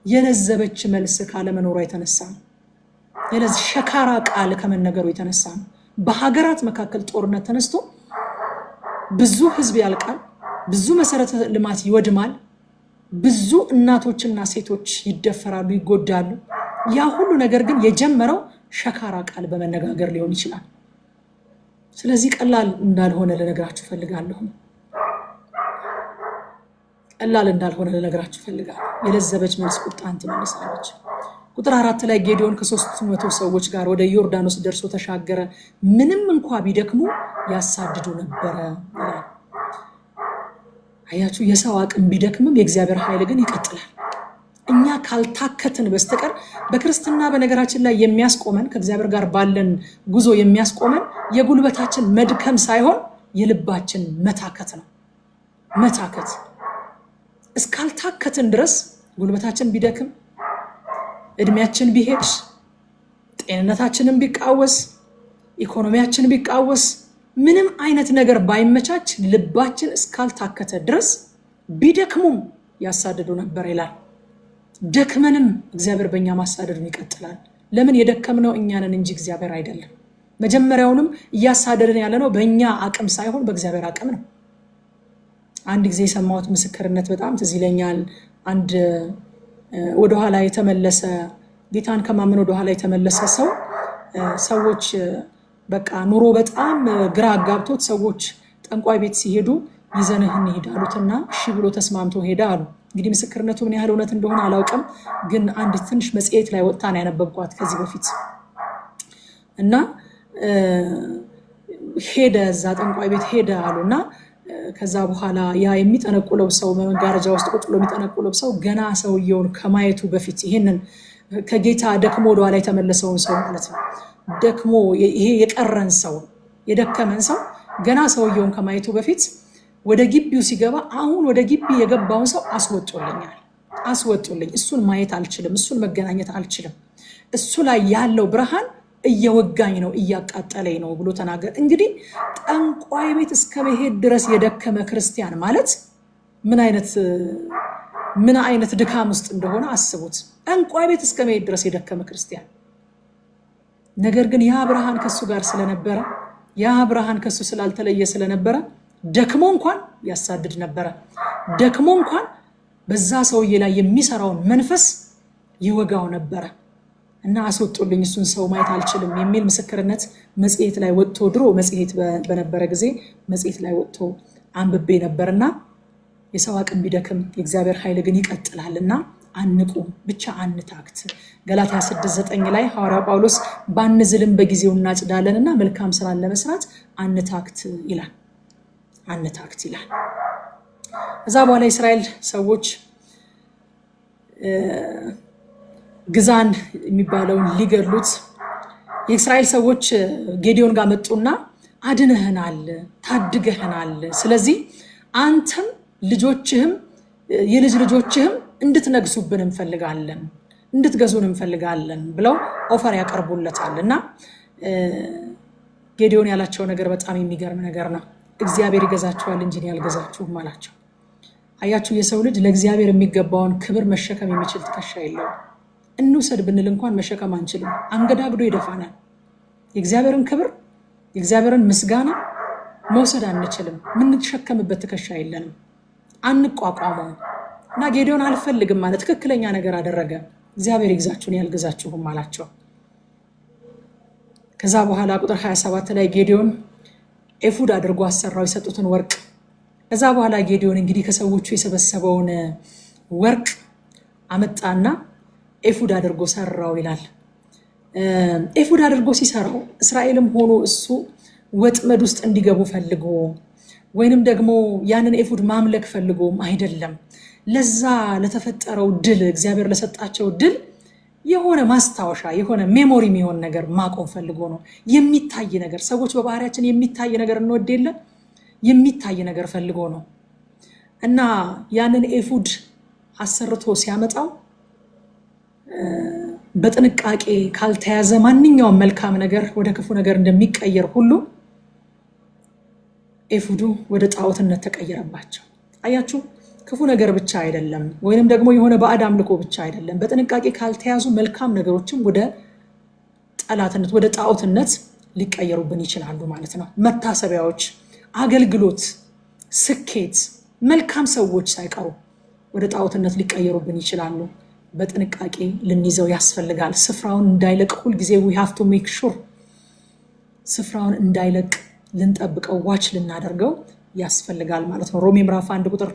የለዘበች መልስ ካለመኖሯ የተነሳ ነው። ሸካራ ቃል ከመነገሩ የተነሳ ነው። በሀገራት መካከል ጦርነት ተነስቶ ብዙ ህዝብ ያልቃል፣ ብዙ መሰረተ ልማት ይወድማል፣ ብዙ እናቶችና ሴቶች ይደፈራሉ፣ ይጎዳሉ። ያ ሁሉ ነገር ግን የጀመረው ሸካራ ቃል በመነጋገር ሊሆን ይችላል። ስለዚህ ቀላል እንዳልሆነ ልነግራችሁ ፈልጋለሁ። የለዘበች መልስ ቁጣን ትመልሳለች። ቁጥር 4 ላይ ጌዲዮን ከ300 ሰዎች ጋር ወደ ዮርዳኖስ ደርሶ ተሻገረ፣ ምንም እንኳ ቢደክሙ ያሳድዱ ነበረ ይላል። አያችሁ፣ የሰው አቅም ቢደክምም የእግዚአብሔር ኃይል ግን ይቀጥላል። እኛ ካልታከትን በስተቀር በክርስትና በነገራችን ላይ የሚያስቆመን ከእግዚአብሔር ጋር ባለን ጉዞ የሚያስቆመን የጉልበታችን መድከም ሳይሆን የልባችን መታከት ነው። መታከት እስካልታከትን ድረስ ጉልበታችን ቢደክም፣ እድሜያችን ቢሄድ፣ ጤንነታችንን ቢቃወስ፣ ኢኮኖሚያችን ቢቃወስ፣ ምንም አይነት ነገር ባይመቻች ልባችን እስካልታከተ ድረስ ቢደክሙም ያሳድዱ ነበር ይላል። ደክመንም እግዚአብሔር በእኛ ማሳደዱን ይቀጥላል። ለምን? የደከምነው እኛንን እንጂ እግዚአብሔር አይደለም። መጀመሪያውንም እያሳደድን ያለነው በእኛ አቅም ሳይሆን በእግዚአብሔር አቅም ነው። አንድ ጊዜ የሰማሁት ምስክርነት በጣም ትዝ ይለኛል። አንድ ወደኋላ የተመለሰ ጌታን ከማመን ወደኋላ የተመለሰ ሰው ሰዎች በቃ ኑሮ በጣም ግራ አጋብቶት ሰዎች ጠንቋይ ቤት ሲሄዱ ይዘንህ እንሂድ አሉትና እሺ ብሎ ተስማምቶ ሄደ አሉ። እንግዲህ ምስክርነቱ ምን ያህል እውነት እንደሆነ አላውቅም፣ ግን አንድ ትንሽ መጽሔት ላይ ወጥታ ነው ያነበብኳት ከዚህ በፊት እና ሄደ፣ እዛ ጠንቋይ ቤት ሄደ አሉና ከዛ በኋላ ያ የሚጠነቁለው ሰው በመጋረጃ ውስጥ ቁጭ ብሎ የሚጠነቁለው ሰው ገና ሰውየውን ከማየቱ በፊት ይሄንን ከጌታ ደክሞ ወደኋላ የተመለሰውን ሰው ማለት ነው ደክሞ ይሄ የቀረን ሰው የደከመን ሰው ገና ሰውየውን ከማየቱ በፊት ወደ ግቢው ሲገባ አሁን ወደ ግቢ የገባውን ሰው አስወጡልኝ፣ እሱን ማየት አልችልም፣ እሱን መገናኘት አልችልም፣ እሱ ላይ ያለው ብርሃን እየወጋኝ ነው፣ እያቃጠለኝ ነው ብሎ ተናገረ። እንግዲህ ጠንቋይ ቤት እስከ መሄድ ድረስ የደከመ ክርስቲያን ማለት ምን አይነት ድካም ውስጥ እንደሆነ አስቡት። ጠንቋይ ቤት እስከ መሄድ ድረስ የደከመ ክርስቲያን። ነገር ግን ያ ብርሃን ከሱ ጋር ስለነበረ፣ ያ ብርሃን ከሱ ስላልተለየ ስለነበረ ደክሞ እንኳን ያሳድድ ነበረ። ደክሞ እንኳን በዛ ሰውዬ ላይ የሚሰራውን መንፈስ ይወጋው ነበረ እና አስወጡልኝ፣ እሱን ሰው ማየት አልችልም የሚል ምስክርነት መጽሔት ላይ ወጥቶ ድሮ መጽሔት በነበረ ጊዜ መጽሔት ላይ ወጥቶ አንብቤ ነበርና የሰው አቅም ቢደክም የእግዚአብሔር ኃይል ግን ይቀጥላልና አንቁም፣ ብቻ አንታክት። ገላትያ 6:9 ላይ ሐዋርያው ጳውሎስ ባንዝልም በጊዜው እናጭዳለንና መልካም ስራን ለመስራት አንታክት ይላል። እዛ በኋላ የእስራኤል ሰዎች ግዛን የሚባለውን ሊገድሉት የእስራኤል ሰዎች ጌዲዮን ጋር መጡና አድነህናል፣ ታድገህናል፣ ስለዚህ አንተም ልጆችህም የልጅ ልጆችህም እንድትነግሱብን እንፈልጋለን፣ እንድትገዙን እንፈልጋለን ብለው ኦፈር ያቀርቡለታል። እና ጌዲዮን ያላቸው ነገር በጣም የሚገርም ነገር ነው። እግዚአብሔር ይገዛችኋል እንጂ እኔ አልገዛችሁም አላቸው። አያችሁ፣ የሰው ልጅ ለእግዚአብሔር የሚገባውን ክብር መሸከም የሚችል ትከሻ የለውም። እንውሰድ ብንል እንኳን መሸከም አንችልም፣ አንገዳግዶ ይደፋናል። የእግዚአብሔርን ክብር የእግዚአብሔርን ምስጋና መውሰድ አንችልም፣ የምንሸከምበት ትከሻ የለንም፣ አንቋቋመውም። እና ጌዲዮን አልፈልግም ማለት ትክክለኛ ነገር አደረገ። እግዚአብሔር ይግዛችሁን ያልገዛችሁም አላቸው። ከዛ በኋላ ቁጥር 27 ላይ ጌዲዮን ኤፉድ አድርጎ አሰራው የሰጡትን ወርቅ። ከዛ በኋላ ጌዲዮን እንግዲህ ከሰዎቹ የሰበሰበውን ወርቅ አመጣና ኤፉድ አድርጎ ሰራው ይላል። ኤፉድ አድርጎ ሲሰራው እስራኤልም ሆኖ እሱ ወጥመድ ውስጥ እንዲገቡ ፈልጎ ወይንም ደግሞ ያንን ኤፉድ ማምለክ ፈልጎም አይደለም። ለዛ ለተፈጠረው ድል እግዚአብሔር ለሰጣቸው ድል የሆነ ማስታወሻ የሆነ ሜሞሪ የሚሆን ነገር ማቆም ፈልጎ ነው። የሚታይ ነገር፣ ሰዎች በባህሪያችን የሚታይ ነገር እንወድ የለ፣ የሚታይ ነገር ፈልጎ ነው። እና ያንን ኤፉድ አሰርቶ ሲያመጣው በጥንቃቄ ካልተያዘ ማንኛውም መልካም ነገር ወደ ክፉ ነገር እንደሚቀየር ሁሉ ኤፉዱ ወደ ጣዖትነት ተቀየረባቸው። አያችሁ፣ ክፉ ነገር ብቻ አይደለም፣ ወይንም ደግሞ የሆነ ባዕድ አምልኮ ብቻ አይደለም። በጥንቃቄ ካልተያዙ መልካም ነገሮችም ወደ ጠላትነት ወደ ጣዖትነት ሊቀየሩብን ይችላሉ ማለት ነው። መታሰቢያዎች፣ አገልግሎት፣ ስኬት፣ መልካም ሰዎች ሳይቀሩ ወደ ጣዖትነት ሊቀየሩብን ይችላሉ። በጥንቃቄ ልንይዘው ያስፈልጋል። ስፍራውን እንዳይለቅ ሁልጊዜ we have to make sure ስፍራውን እንዳይለቅ ልንጠብቀው፣ ዋች ልናደርገው ያስፈልጋል ማለት ነው። ሮሜ ምዕራፍ 1 ቁጥር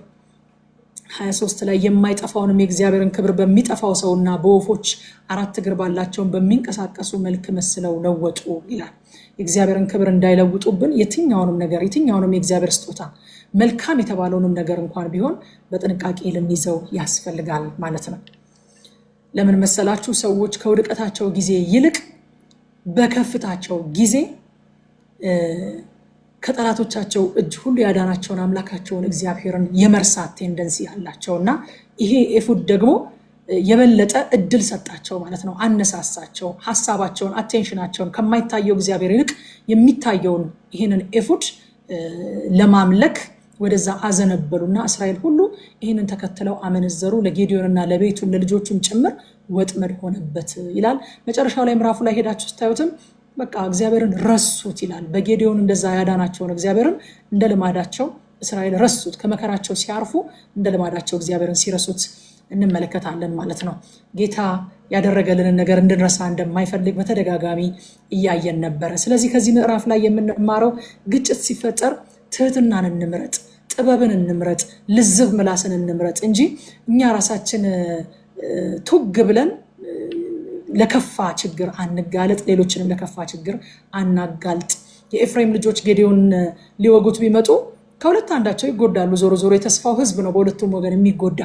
23 ላይ የማይጠፋውንም የእግዚአብሔርን ክብር በሚጠፋው ሰውና በወፎች 4 እግር ባላቸውን በሚንቀሳቀሱ መልክ መስለው ለወጡ ይላል። የእግዚአብሔርን ክብር እንዳይለውጡብን የትኛውንም ነገር የትኛውንም የእግዚአብሔር ስጦታ መልካም የተባለውንም ነገር እንኳን ቢሆን በጥንቃቄ ልንይዘው ያስፈልጋል ማለት ነው። ለምን መሰላችሁ? ሰዎች ከውድቀታቸው ጊዜ ይልቅ በከፍታቸው ጊዜ ከጠላቶቻቸው እጅ ሁሉ ያዳናቸውን አምላካቸውን እግዚአብሔርን የመርሳት ቴንደንሲ ያላቸውና ይሄ ኤፉድ ደግሞ የበለጠ እድል ሰጣቸው ማለት ነው። አነሳሳቸው፣ ሐሳባቸውን፣ አቴንሽናቸውን ከማይታየው እግዚአብሔር ይልቅ የሚታየውን ይህንን ኤፉድ ለማምለክ ወደዛ አዘነበሉና እስራኤል ሁሉ ይህንን ተከትለው አመነዘሩ። ለጌዲዮንና ለቤቱ ለልጆቹም ጭምር ወጥመድ ሆነበት ይላል። መጨረሻው ላይ ምዕራፉ ላይ ሄዳችሁ ስታዩትም በቃ እግዚአብሔርን ረሱት ይላል። በጌዲዮን እንደዛ ያዳናቸውን እግዚአብሔርን እንደ ልማዳቸው እስራኤል ረሱት። ከመከራቸው ሲያርፉ እንደ ልማዳቸው እግዚአብሔርን ሲረሱት እንመለከታለን ማለት ነው። ጌታ ያደረገልንን ነገር እንድንረሳ እንደማይፈልግ በተደጋጋሚ እያየን ነበረ። ስለዚህ ከዚህ ምዕራፍ ላይ የምንማረው ግጭት ሲፈጠር ትህትናን እንምረጥ፣ ጥበብን እንምረጥ፣ ልዝብ ምላስን እንምረጥ እንጂ እኛ ራሳችን ቱግ ብለን ለከፋ ችግር አንጋለጥ፣ ሌሎችንም ለከፋ ችግር አናጋልጥ። የኤፍሬም ልጆች ጌዲዮን ሊወጉት ቢመጡ ከሁለት አንዳቸው ይጎዳሉ። ዞሮ ዞሮ የተስፋው ሕዝብ ነው በሁለቱም ወገን የሚጎዳ።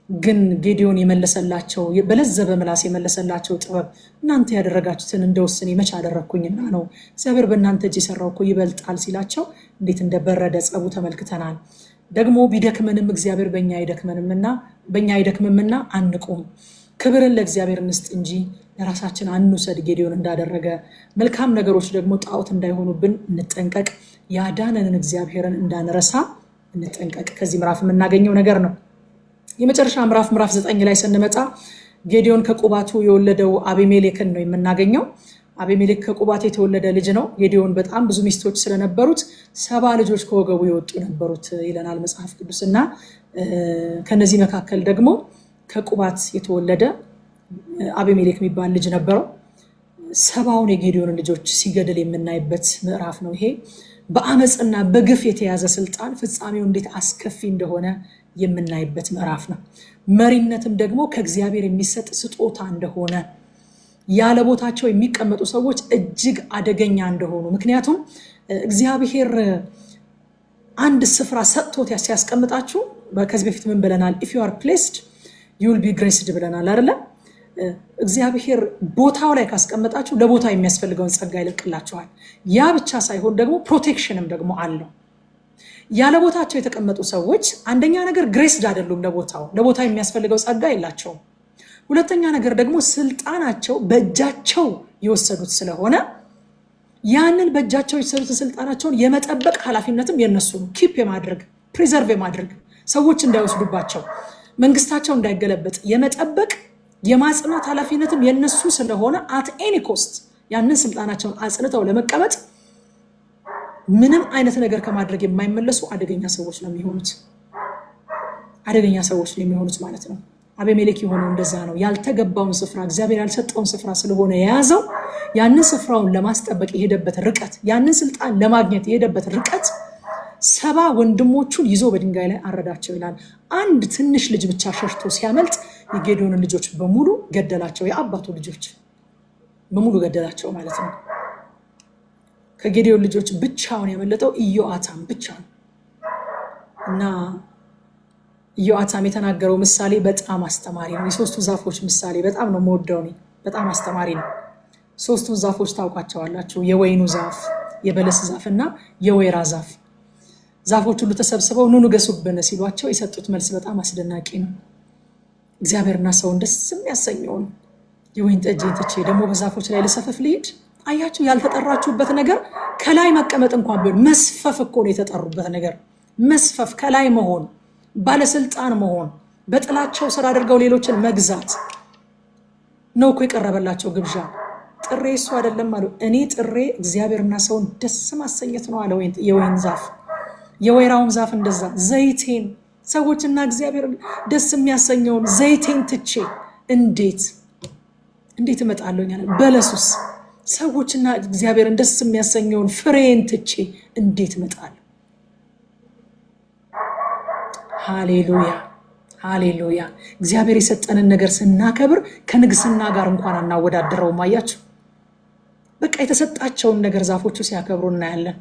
ግን ጌዲዮን የመለሰላቸው በለዘበ ምላስ የመለሰላቸው ጥበብ እናንተ ያደረጋችሁትን እንደወስኔ መቼ አደረግኩኝና ነው፣ እግዚአብሔር በእናንተ እጅ የሰራው እኮ ይበልጣል ሲላቸው እንዴት እንደበረደ ጸቡ ተመልክተናል። ደግሞ ቢደክመንም እግዚአብሔር በእኛ አይደክምምና አንቁም። ክብርን ለእግዚአብሔር እንስጥ እንጂ ለራሳችን አንውሰድ። ጌዲዮን እንዳደረገ መልካም ነገሮች ደግሞ ጣዖት እንዳይሆኑብን እንጠንቀቅ። ያዳነንን እግዚአብሔርን እንዳንረሳ እንጠንቀቅ። ከዚህ ምዕራፍ የምናገኘው ነገር ነው። የመጨረሻ ምዕራፍ 9 ላይ ስንመጣ ጌዲዮን ከቁባቱ የወለደው አቤሜሌክን ነው የምናገኘው። አቤሜሌክ ከቁባት የተወለደ ልጅ ነው። ጌዲዮን በጣም ብዙ ሚስቶች ስለነበሩት 70 ልጆች ከወገቡ የወጡ ነበሩት ይለናል መጽሐፍ ቅዱስ። እና ከነዚህ መካከል ደግሞ ከቁባት የተወለደ አቤሜሌክ የሚባል ልጅ ነበረው። 70ውን የጌዲዮን ልጆች ሲገድል የምናይበት ምዕራፍ ነው ይሄ። በአመፅና በግፍ የተያዘ ስልጣን ፍጻሜው እንዴት አስከፊ እንደሆነ የምናይበት ምዕራፍ ነው። መሪነትም ደግሞ ከእግዚአብሔር የሚሰጥ ስጦታ እንደሆነ፣ ያለ ቦታቸው የሚቀመጡ ሰዎች እጅግ አደገኛ እንደሆኑ፣ ምክንያቱም እግዚአብሔር አንድ ስፍራ ሰጥቶት ሲያስቀምጣችሁ ከዚህ በፊት ምን ብለናል? if you are placed you will be graced ብለናል አይደለ? እግዚአብሔር ቦታው ላይ ካስቀመጣችሁ ለቦታ የሚያስፈልገውን ጸጋ ይለቅላችኋል። ያ ብቻ ሳይሆን ደግሞ ፕሮቴክሽንም ደግሞ አለው። ያለ ቦታቸው የተቀመጡ ሰዎች አንደኛ ነገር ግሬስድ አይደሉም፣ ለቦታ የሚያስፈልገው ጸጋ የላቸውም። ሁለተኛ ነገር ደግሞ ስልጣናቸው በእጃቸው የወሰዱት ስለሆነ ያንን በእጃቸው የወሰዱት ስልጣናቸውን የመጠበቅ ኃላፊነትም የነሱ ነው። ኪፕ የማድረግ ፕሪዘርቭ የማድረግ ሰዎች እንዳይወስዱባቸው፣ መንግስታቸው እንዳይገለበጥ የመጠበቅ የማጽናት ኃላፊነትም የነሱ ስለሆነ አት ኤኒ ኮስት ያንን ስልጣናቸውን አጽንተው ለመቀመጥ ምንም አይነት ነገር ከማድረግ የማይመለሱ አደገኛ ሰዎች ነው የሚሆኑት ማለት ነው። አቤሜሌክ የሆነው እንደዛ ነው። ያልተገባውን ስፍራ እግዚአብሔር ያልሰጠውን ስፍራ ስለሆነ የያዘው ያንን ስፍራውን ለማስጠበቅ የሄደበት ርቀት፣ ያንን ስልጣን ለማግኘት የሄደበት ርቀት 70 ወንድሞቹን ይዞ በድንጋይ ላይ አረዳቸው ይላል። አንድ ትንሽ ልጅ ብቻ ሸሽቶ ሲያመልጥ የጌዲዮንን ልጆች በሙሉ ገደላቸው። የአባቱ ልጆች በሙሉ ገደላቸው ማለት ነው። ከጌዲዮን ልጆች ብቻውን ያመለጠው ኢዮአታም ብቻ ነው። እና ኢዮአታም የተናገረው ምሳሌ በጣም አስተማሪ ነው። የሶስቱ ዛፎች ምሳሌ በጣም ነው የምወደው፣ በጣም አስተማሪ ነው። ሶስቱ ዛፎች ታውቋቸዋላችሁ፣ የወይኑ ዛፍ፣ የበለስ ዛፍ እና የወይራ ዛፍ። ዛፎች ሁሉ ተሰብስበው ኑ ንገሱብን ሲሏቸው የሰጡት መልስ በጣም አስደናቂ ነው። እግዚአብሔርና ሰውን ደስ የሚያሰኘውን የወይን ጠጅ ትቼ ደግሞ በዛፎች ላይ ልሰፈፍ ልሂድ። አያችሁ፣ ያልተጠራችሁበት ነገር ከላይ መቀመጥ እንኳን ቢሆን መስፈፍ እኮ ነው የተጠሩበት ነገር። መስፈፍ፣ ከላይ መሆን፣ ባለስልጣን መሆን፣ በጥላቸው ስራ አድርገው ሌሎችን መግዛት ነው እኮ የቀረበላቸው ግብዣ። ጥሬ እሱ አይደለም አሉ። እኔ ጥሬ እግዚአብሔርና ሰውን ደስ ማሰኘት ነው አለ የወይን ዛፍ። የወይራውም ዛፍ እንደዛ ዘይቴን፣ ሰዎችና እግዚአብሔር ደስ የሚያሰኘውን ዘይቴን ትቼ እንዴት እመጣለሁ? በለሱስ ሰዎችና እግዚአብሔርን ደስ የሚያሰኘውን ፍሬን ትቼ እንዴት እመጣለሁ? ሃሌሉያ ሃሌሉያ። እግዚአብሔር የሰጠንን ነገር ስናከብር ከንግስና ጋር እንኳን አናወዳደረውም። አያችሁ፣ በቃ የተሰጣቸውን ነገር ዛፎቹ ሲያከብሩ እናያለን።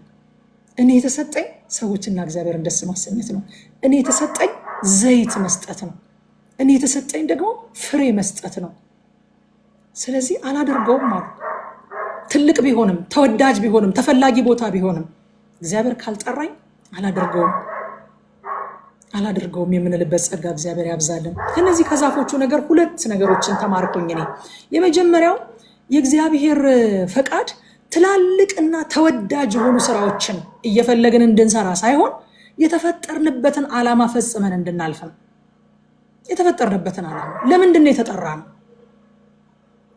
እኔ የተሰጠኝ ሰዎችና እግዚአብሔርን ደስ ማሰኘት ነው። እኔ የተሰጠኝ ዘይት መስጠት ነው። እኔ የተሰጠኝ ደግሞ ፍሬ መስጠት ነው። ስለዚህ አላደርገውም አሉ። ትልቅ ቢሆንም ተወዳጅ ቢሆንም ተፈላጊ ቦታ ቢሆንም እግዚአብሔር ካልጠራኝ አላደርገውም የምንልበት ጸጋ እግዚአብሔር ያብዛልን። ከነዚህ ከዛፎቹ ነገር ሁለት ነገሮችን ተማርኩኝ እኔ። የመጀመሪያው የእግዚአብሔር ፈቃድ ትላልቅና ተወዳጅ የሆኑ ስራዎችን እየፈለግን እንድንሰራ ሳይሆን የተፈጠርንበትን ዓላማ ፈጽመን እንድናልፍ ነው። የተፈጠርንበትን ዓላማ ለምንድን ነው የተጠራነው?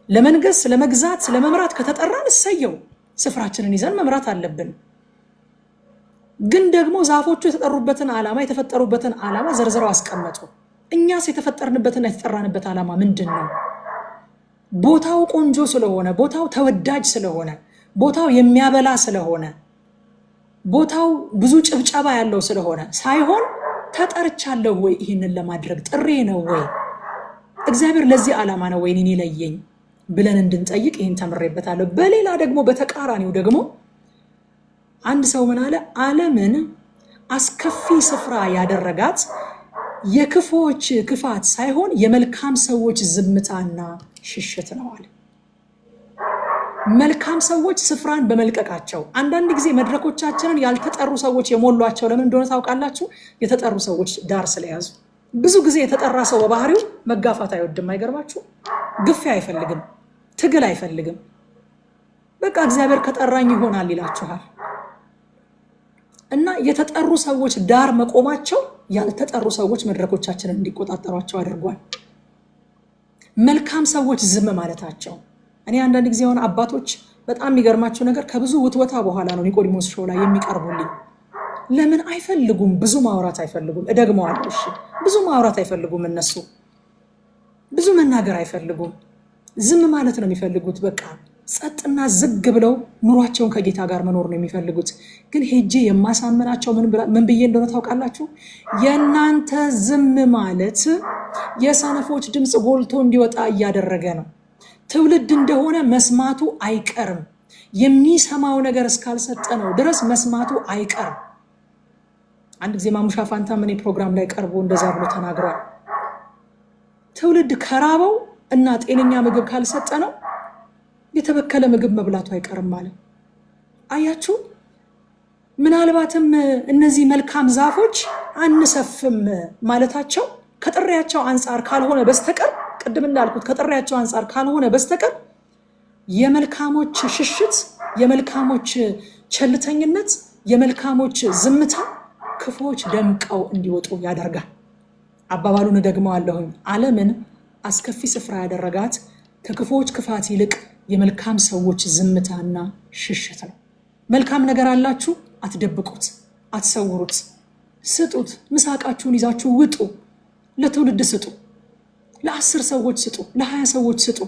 ለመንገስ፣ ለመግዛት፣ ለመምራት ከተጠራን እሰየው፣ ስፍራችንን ይዘን መምራት አለብን። ግን ደግሞ ዛፎቹ የተጠሩበትን ዓላማ የተፈጠሩበትን ዓላማ ዘርዝረው አስቀመጡ። እኛስ የተፈጠርንበትና የተጠራንበት ዓላማ ምንድን ነው? ቦታው ቆንጆ ስለሆነ፣ ቦታው ተወዳጅ ስለሆነ፣ ቦታው የሚያበላ ስለሆነ፣ ቦታው ብዙ ጭብጨባ ያለው ስለሆነ ሳይሆን ተጠርቻለሁ ወይ? ይህንን ለማድረግ ጥሬ ነው ወይ? እግዚአብሔር ለዚህ ዓላማ ነው ወይ እኔን ለየኝ ብለን እንድንጠይቅ ይህን ተምሬበታለሁ። በሌላ ደግሞ በተቃራኒው ደግሞ አንድ ሰው ምን አለ? ዓለምን አስከፊ ስፍራ ያደረጋት የክፎች ክፋት ሳይሆን የመልካም ሰዎች ዝምታና ሽሽት ነው አለ። መልካም ሰዎች ስፍራን በመልቀቃቸው። አንዳንድ ጊዜ መድረኮቻችንን ያልተጠሩ ሰዎች የሞሏቸው ለምን እንደሆነ ታውቃላችሁ? የተጠሩ ሰዎች ዳር ስለያዙ። ብዙ ጊዜ የተጠራ ሰው በባህሪው መጋፋት አይወድም። አይገርማችሁ? ግፊያ አይፈልግም፣ ትግል አይፈልግም። በቃ እግዚአብሔር ከጠራኝ ይሆናል ይላችኋል። እና የተጠሩ ሰዎች ዳር መቆማቸው ያልተጠሩ ሰዎች መድረኮቻችንን እንዲቆጣጠሯቸው አድርጓል። መልካም ሰዎች ዝም ማለታቸው። እኔ አንዳንድ ጊዜ የሆነ አባቶች በጣም የሚገርማቸው ነገር ከብዙ ውትወታ በኋላ ነው ኒቆዲሞስ ሾው ላይ የሚቀርቡልኝ። ለምን አይፈልጉም? ብዙ ማውራት አይፈልጉም። እደግመዋለሁ። እሺ፣ ብዙ ማውራት አይፈልጉም። እነሱ ብዙ መናገር አይፈልጉም። ዝም ማለት ነው የሚፈልጉት። በቃ ጸጥና ዝግ ብለው ኑሯቸውን ከጌታ ጋር መኖር ነው የሚፈልጉት። ግን ሄጄ የማሳምናቸው ምን ብዬ እንደሆነ ታውቃላችሁ? የእናንተ ዝም ማለት የሰነፎች ድምፅ ጎልቶ እንዲወጣ እያደረገ ነው። ትውልድ እንደሆነ መስማቱ አይቀርም። የሚሰማው ነገር እስካልሰጠ ነው ድረስ መስማቱ አይቀርም። አንድ ጊዜ ማሙሻ ፋንታ ምን ፕሮግራም ላይ ቀርቦ እንደዛ ብሎ ተናግሯል። ትውልድ ከራበው እና ጤነኛ ምግብ ካልሰጠ ነው የተበከለ ምግብ መብላቱ አይቀርም ማለት። አያችሁ? ምናልባትም እነዚህ መልካም ዛፎች አንሰፍም ማለታቸው ከጥሪያቸው አንጻር ካልሆነ በስተቀር፣ ቅድም እንዳልኩት ከጥሪያቸው አንጻር ካልሆነ በስተቀር የመልካሞች ሽሽት፣ የመልካሞች ቸልተኝነት፣ የመልካሞች ዝምታ ክፉዎች ደምቀው እንዲወጡ ያደርጋል። አባባሉን እደግመዋለሁኝ። ዓለምን አስከፊ ስፍራ ያደረጋት ከክፉዎች ክፋት ይልቅ የመልካም ሰዎች ዝምታና ሽሽት ነው። መልካም ነገር አላችሁ፣ አትደብቁት፣ አትሰውሩት፣ ስጡት። ምሳቃችሁን ይዛችሁ ውጡ። ለትውልድ ስጡ። ለ10 ሰዎች ስጡ፣ ለ20 ሰዎች ስጡ።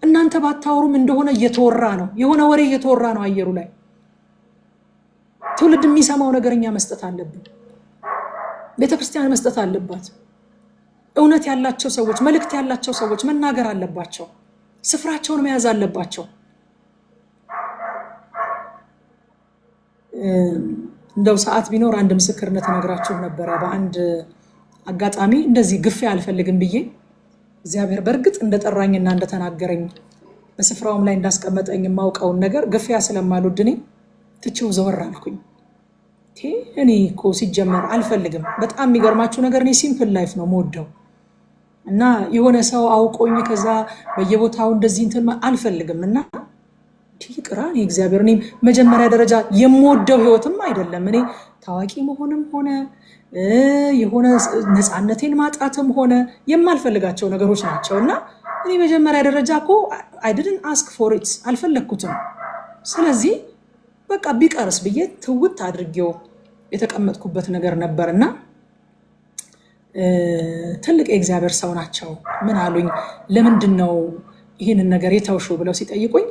እናንተ ባታወሩም እንደሆነ እየተወራ ነው፣ የሆነ ወሬ እየተወራ ነው አየሩ ላይ። ትውልድ የሚሰማው ነገር እኛ መስጠት አለብን። ቤተክርስቲያን መስጠት አለባት። እውነት ያላቸው ሰዎች፣ መልእክት ያላቸው ሰዎች መናገር አለባቸው። ስፍራቸውን መያዝ አለባቸው። እንደው ሰዓት ቢኖር አንድ ምስክርነት ነግራችሁ ነበረ። በአንድ አጋጣሚ እንደዚህ ግፊያ አልፈልግም ብዬ እግዚአብሔር በእርግጥ እንደጠራኝና እንደተናገረኝ በስፍራውም ላይ እንዳስቀመጠኝ የማውቀውን ነገር ግፊያ ስለማልወድ እኔ ትቼው ዘወር አልኩኝ። እኔ እኮ ሲጀመር አልፈልግም። በጣም የሚገርማችሁ ነገር እኔ ሲምፕል ላይፍ ነው የምወደው እና የሆነ ሰው አውቆኝ ከዛ በየቦታው እንደዚህ እንትን አልፈልግም። እና ይቅራ እግዚአብሔር። እኔ መጀመሪያ ደረጃ የምወደው ህይወትም አይደለም። እኔ ታዋቂ መሆንም ሆነ የሆነ ነፃነቴን ማጣትም ሆነ የማልፈልጋቸው ነገሮች ናቸው። እና እኔ መጀመሪያ ደረጃ እኮ I didn't ask for it፣ አልፈለግኩትም። ስለዚህ በቃ ቢቀርስ ብዬ ትውት አድርጌው የተቀመጥኩበት ነገር ነበርና ትልቅ የእግዚአብሔር ሰው ናቸው። ምን አሉኝ? ለምንድን ነው ይህንን ነገር የተውሽው ብለው ሲጠይቁኝ፣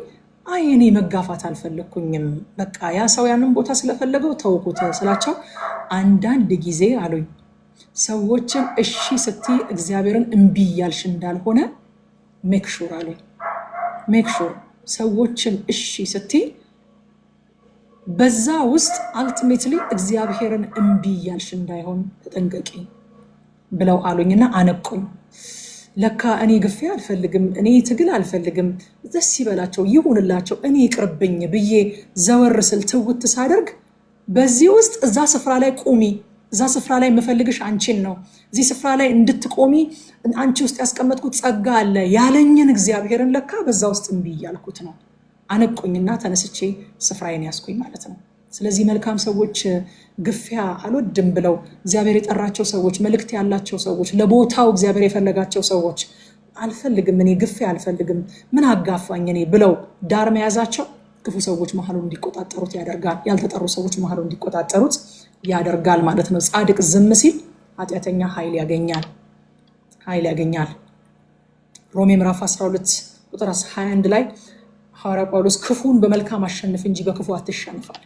አይ እኔ መጋፋት አልፈለግኩኝም፣ በቃ ያ ሰው ያንን ቦታ ስለፈለገው ተውኩት ስላቸው፣ አንዳንድ ጊዜ አሉኝ ሰዎችን እሺ ስትይ እግዚአብሔርን እምቢ እያልሽ እንዳልሆነ ሜክሹር አሉኝ። ሜክሹር ሰዎችን እሺ ስትይ በዛ ውስጥ አልቲሜትሊ እግዚአብሔርን እምቢ እያልሽ እንዳይሆን ተጠንቀቂ ብለው አሉኝና አነቁኝ። ለካ እኔ ግፌ አልፈልግም፣ እኔ ትግል አልፈልግም፣ ደስ ይበላቸው ይሁንላቸው፣ እኔ ይቅርብኝ ብዬ ዘወር ስል ትውት ሳደርግ በዚህ ውስጥ እዛ ስፍራ ላይ ቁሚ፣ እዛ ስፍራ ላይ የምፈልግሽ አንቺን ነው፣ እዚህ ስፍራ ላይ እንድትቆሚ አንቺ ውስጥ ያስቀመጥኩት ጸጋ አለ ያለኝን እግዚአብሔርን ለካ በዛ ውስጥ እምቢ እያልኩት ነው። አነቆኝና ተነስቼ ስፍራዬን ያስኩኝ ማለት ነው። ስለዚህ መልካም ሰዎች ግፊያ አልወድም ብለው እግዚአብሔር የጠራቸው ሰዎች፣ መልእክት ያላቸው ሰዎች፣ ለቦታው እግዚአብሔር የፈለጋቸው ሰዎች አልፈልግም፣ እኔ ግፊያ አልፈልግም፣ ምን አጋፋኝ እኔ ብለው ዳር መያዛቸው ክፉ ሰዎች መሀሉን እንዲቆጣጠሩት ያደርጋል። ያልተጠሩ ሰዎች መሀሉን እንዲቆጣጠሩት ያደርጋል ማለት ነው። ጻድቅ ዝም ሲል ኃጢአተኛ ኃይል ያገኛል። ሮሜ ምዕራፍ 12 ቁጥር 21 ላይ ሐዋርያ ጳውሎስ ክፉን በመልካም አሸንፍ እንጂ በክፉ አትሸንፋል።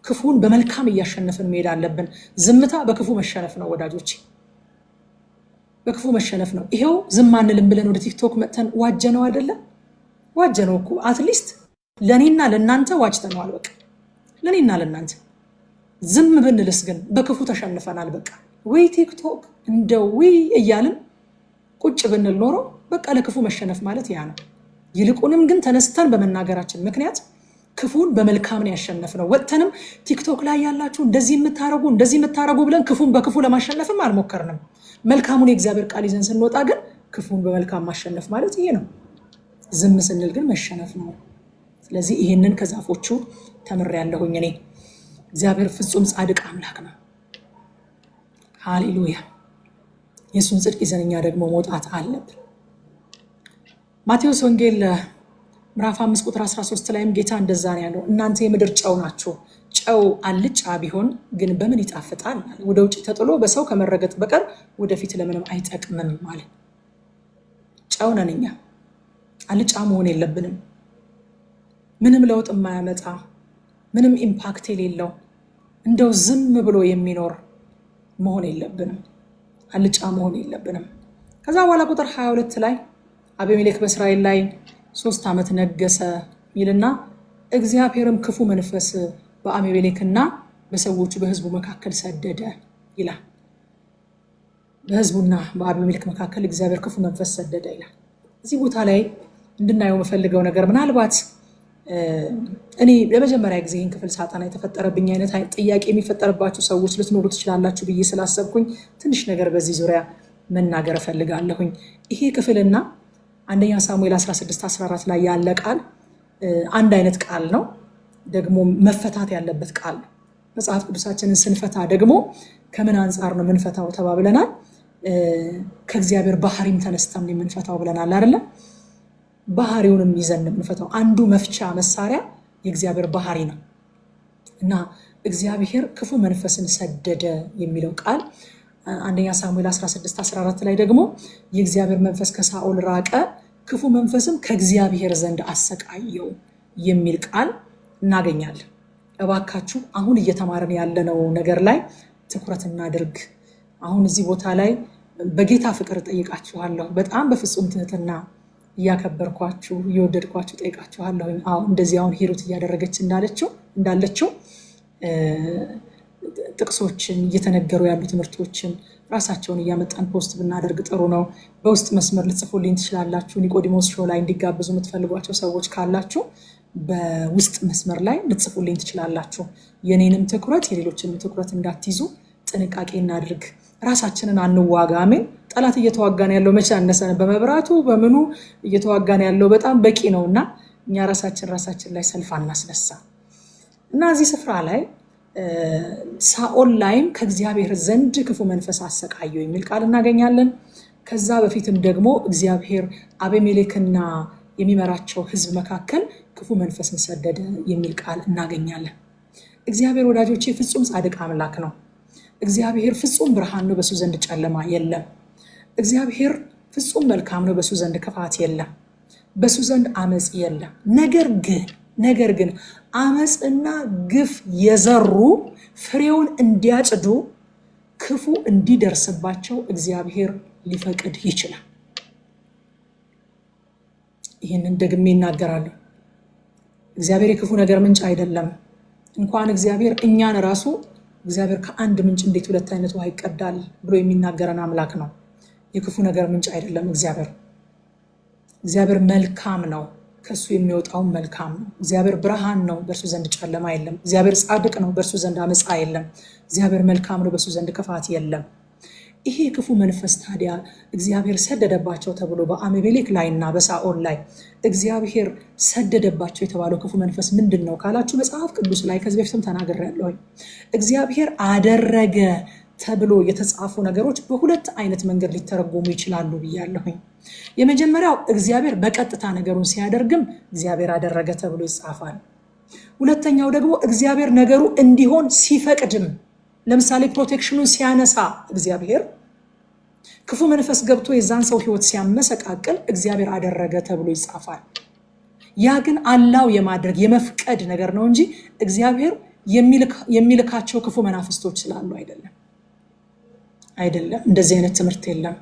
ክፉን በመልካም እያሸነፍን መሄድ አለብን። ዝምታ በክፉ መሸነፍ ነው ወዳጆች፣ በክፉ መሸነፍ ነው። ይሄው ዝም አንልም ብለን ወደ ቲክቶክ መጥተን ዋጀነው አይደለም? ዋጀነው እኮ አትሊስት ለኔና ለናንተ ዋጅተነዋል። በቃ ለኔና ለናንተ ዝም ብንልስ ግን በክፉ ተሸንፈናል። በቃ ወይ ቲክቶክ እንደው ወይ እያልን ቁጭ ብንል ኖሮ በቃ ለክፉ መሸነፍ ማለት ያ ነው። ይልቁንም ግን ተነስተን በመናገራችን ምክንያት ክፉን በመልካም ያሸነፍነው። ወጥተንም ቲክቶክ ላይ ያላችሁ እንደዚህ የምታረጉ ብለን ክፉን በክፉ ለማሸነፍም አልሞከርንም። መልካሙን የእግዚአብሔር ቃል ይዘን ስንወጣ ግን ክፉን በመልካም ማሸነፍ ማለት ይሄ ነው። ዝም ስንል ግን መሸነፍ ነው። ስለዚህ ይህንን ከዛፎቹ ተምሬያለሁኝ እኔ። እግዚአብሔር ፍጹም ጻድቅ አምላክ ነው። ሃሌሉያ። የእሱን ጽድቅ ይዘን እኛ ደግሞ መውጣት አለብን። ማቴዎስ ወንጌል ምዕራፍ 5 ቁጥር 13 ላይም ጌታ እንደዛ ነው ያለው፣ እናንተ የምድር ጨው ናችሁ። ጨው አልጫ ቢሆን ግን በምን ይጣፍጣል? ወደ ውጭ ተጥሎ በሰው ከመረገጥ በቀር ወደፊት ለምንም አይጠቅምም ማለት። ጨው ነን እኛ። አልጫ መሆን የለብንም። ምንም ለውጥ የማያመጣ ምንም ኢምፓክት የሌለው እንደው ዝም ብሎ የሚኖር መሆን የለብንም። አልጫ መሆን የለብንም። ከዛ በኋላ ቁጥር 22 ላይ አቤሜሌክ በእስራኤል ላይ 3 ዓመት ነገሰ ይልና እግዚአብሔርም ክፉ መንፈስ በአቤሜሌክና በሰዎቹ በህዝቡ መካከል ሰደደ ይላል። በህዝቡና በአቤሜሌክ መካከል እግዚአብሔር ክፉ መንፈስ ሰደደ ይላል። እዚህ ቦታ ላይ እንድናየው የምፈልገው ነገር ምናልባት እኔ ለመጀመሪያ ጊዜ ይህን ክፍል ሳጠና የተፈጠረብኝ አይነት ጥያቄ የሚፈጠርባችሁ ሰዎች ልትኖሩ ትችላላችሁ ብዬ ስላሰብኩኝ ትንሽ ነገር በዚህ ዙሪያ መናገር እፈልጋለሁኝ። ይሄ ክፍልና አንደኛ ሳሙኤል 16-14 ላይ ያለ ቃል አንድ አይነት ቃል ነው፣ ደግሞ መፈታት ያለበት ቃል ነው። መጽሐፍ ቅዱሳችንን ስንፈታ ደግሞ ከምን አንጻር ነው የምንፈታው ተባብለናል። ከእግዚአብሔር ባህሪም ተነስተን የምንፈታው ብለናል አይደለ? ባህሪውንም ይዘን የምንፈታው አንዱ መፍቻ መሳሪያ የእግዚአብሔር ባህሪ ነው እና እግዚአብሔር ክፉ መንፈስን ሰደደ የሚለው ቃል አንደኛ ሳሙኤል 16-14 ላይ ደግሞ የእግዚአብሔር መንፈስ ከሳኦል ራቀ፣ ክፉ መንፈስም ከእግዚአብሔር ዘንድ አሰቃየው የሚል ቃል እናገኛለን። እባካችሁ አሁን እየተማረን ያለነው ነገር ላይ ትኩረት እናድርግ። አሁን እዚህ ቦታ ላይ በጌታ ፍቅር ጠይቃችኋለሁ። በጣም በፍጹም ትህትና እያከበርኳችሁ እየወደድኳችሁ ጠይቃችኋለሁ። አሁን እንደዚህ አሁን ሂሩት እያደረገች እንዳለችው ጥቅሶችን እየተነገሩ ያሉ ትምህርቶችን ራሳቸውን እያመጣን ፖስት ብናደርግ ጥሩ ነው። በውስጥ መስመር ልጽፉልኝ ትችላላችሁ። ኒቆዲሞስ ሾው ላይ እንዲጋብዙ የምትፈልጓቸው ሰዎች ካላችሁ በውስጥ መስመር ላይ ልጽፉልኝ ትችላላችሁ። የኔንም ትኩረት የሌሎችንም ትኩረት እንዳትይዙ ጥንቃቄ እናድርግ። ራሳችንን አንዋጋ። አሜን። ጠላት እየተዋጋን ያለው መቼ አነሰን? በመብራቱ በምኑ እየተዋጋን ያለው በጣም በቂ ነውና እኛ ራሳችን ላይ ሰልፍ አናስነሳ እና እዚህ ስፍራ ላይ ሳኦል ላይም ከእግዚአብሔር ዘንድ ክፉ መንፈስ አሰቃየው የሚል ቃል እናገኛለን። ከዛ በፊትም ደግሞ እግዚአብሔር አቤሜሌክና የሚመራቸው ሕዝብ መካከል ክፉ መንፈስን ሰደደ የሚል ቃል እናገኛለን። እግዚአብሔር ወዳጆቼ ፍጹም ጻድቅ አምላክ ነው። እግዚአብሔር ፍጹም ብርሃን ነው፣ በሱ ዘንድ ጨለማ የለም። እግዚአብሔር ፍጹም መልካም ነው፣ በሱ ዘንድ ክፋት የለም፣ በሱ ዘንድ አመፅ የለም። ነገር ግን አመፅና ግፍ የዘሩ ፍሬውን እንዲያጭዱ ክፉ እንዲደርስባቸው እግዚአብሔር ሊፈቅድ ይችላል። ይህንን ደግሜ እናገራለሁ። እግዚአብሔር የክፉ ነገር ምንጭ አይደለም። እንኳን እግዚአብሔር እኛን ራሱ እግዚአብሔር ከአንድ ምንጭ እንዴት ሁለት አይነት ውሃ ይቀዳል ብሎ የሚናገረን አምላክ ነው። የክፉ ነገር ምንጭ አይደለም። እግዚአብሔር መልካም ነው፣ ከሱ የሚወጣው መልካም ነው። እግዚአብሔር ብርሃን ነው፣ በእርሱ ዘንድ ጨለማ የለም። እግዚአብሔር ጻድቅ ነው፣ በእርሱ ዘንድ አመፃ የለም። እግዚአብሔር መልካም ነው፣ በእሱ ዘንድ ክፋት የለም። ይሄ ክፉ መንፈስ ታዲያ እግዚአብሔር ሰደደባቸው ተብሎ በአቤሜሌክ ላይና በሳኦል ላይ እግዚአብሔር ሰደደባቸው የተባለው ክፉ መንፈስ ምንድን ነው ካላችሁ መጽሐፍ ቅዱስ ላይ ከዚህ በፊትም ተናግሬያለሁ። እግዚአብሔር አደረገ ተብሎ የተጻፉ ነገሮች በሁለት አይነት መንገድ ሊተረጎሙ ይችላሉ ብያለሁኝ። የመጀመሪያው እግዚአብሔር በቀጥታ ነገሩን ሲያደርግም እግዚአብሔር አደረገ ተብሎ ይጻፋል። ሁለተኛው ደግሞ እግዚአብሔር ነገሩ እንዲሆን ሲፈቅድም፣ ለምሳሌ ፕሮቴክሽኑን ሲያነሳ እግዚአብሔር ክፉ መንፈስ ገብቶ የዛን ሰው ህይወት ሲያመሰቃቅል እግዚአብሔር አደረገ ተብሎ ይጻፋል። ያ ግን አላው የማድረግ የመፍቀድ ነገር ነው እንጂ እግዚአብሔር የሚልካቸው ክፉ መናፍስቶች ስላሉ አይደለም። እንደዚህ አይነት ትምህርት የለም።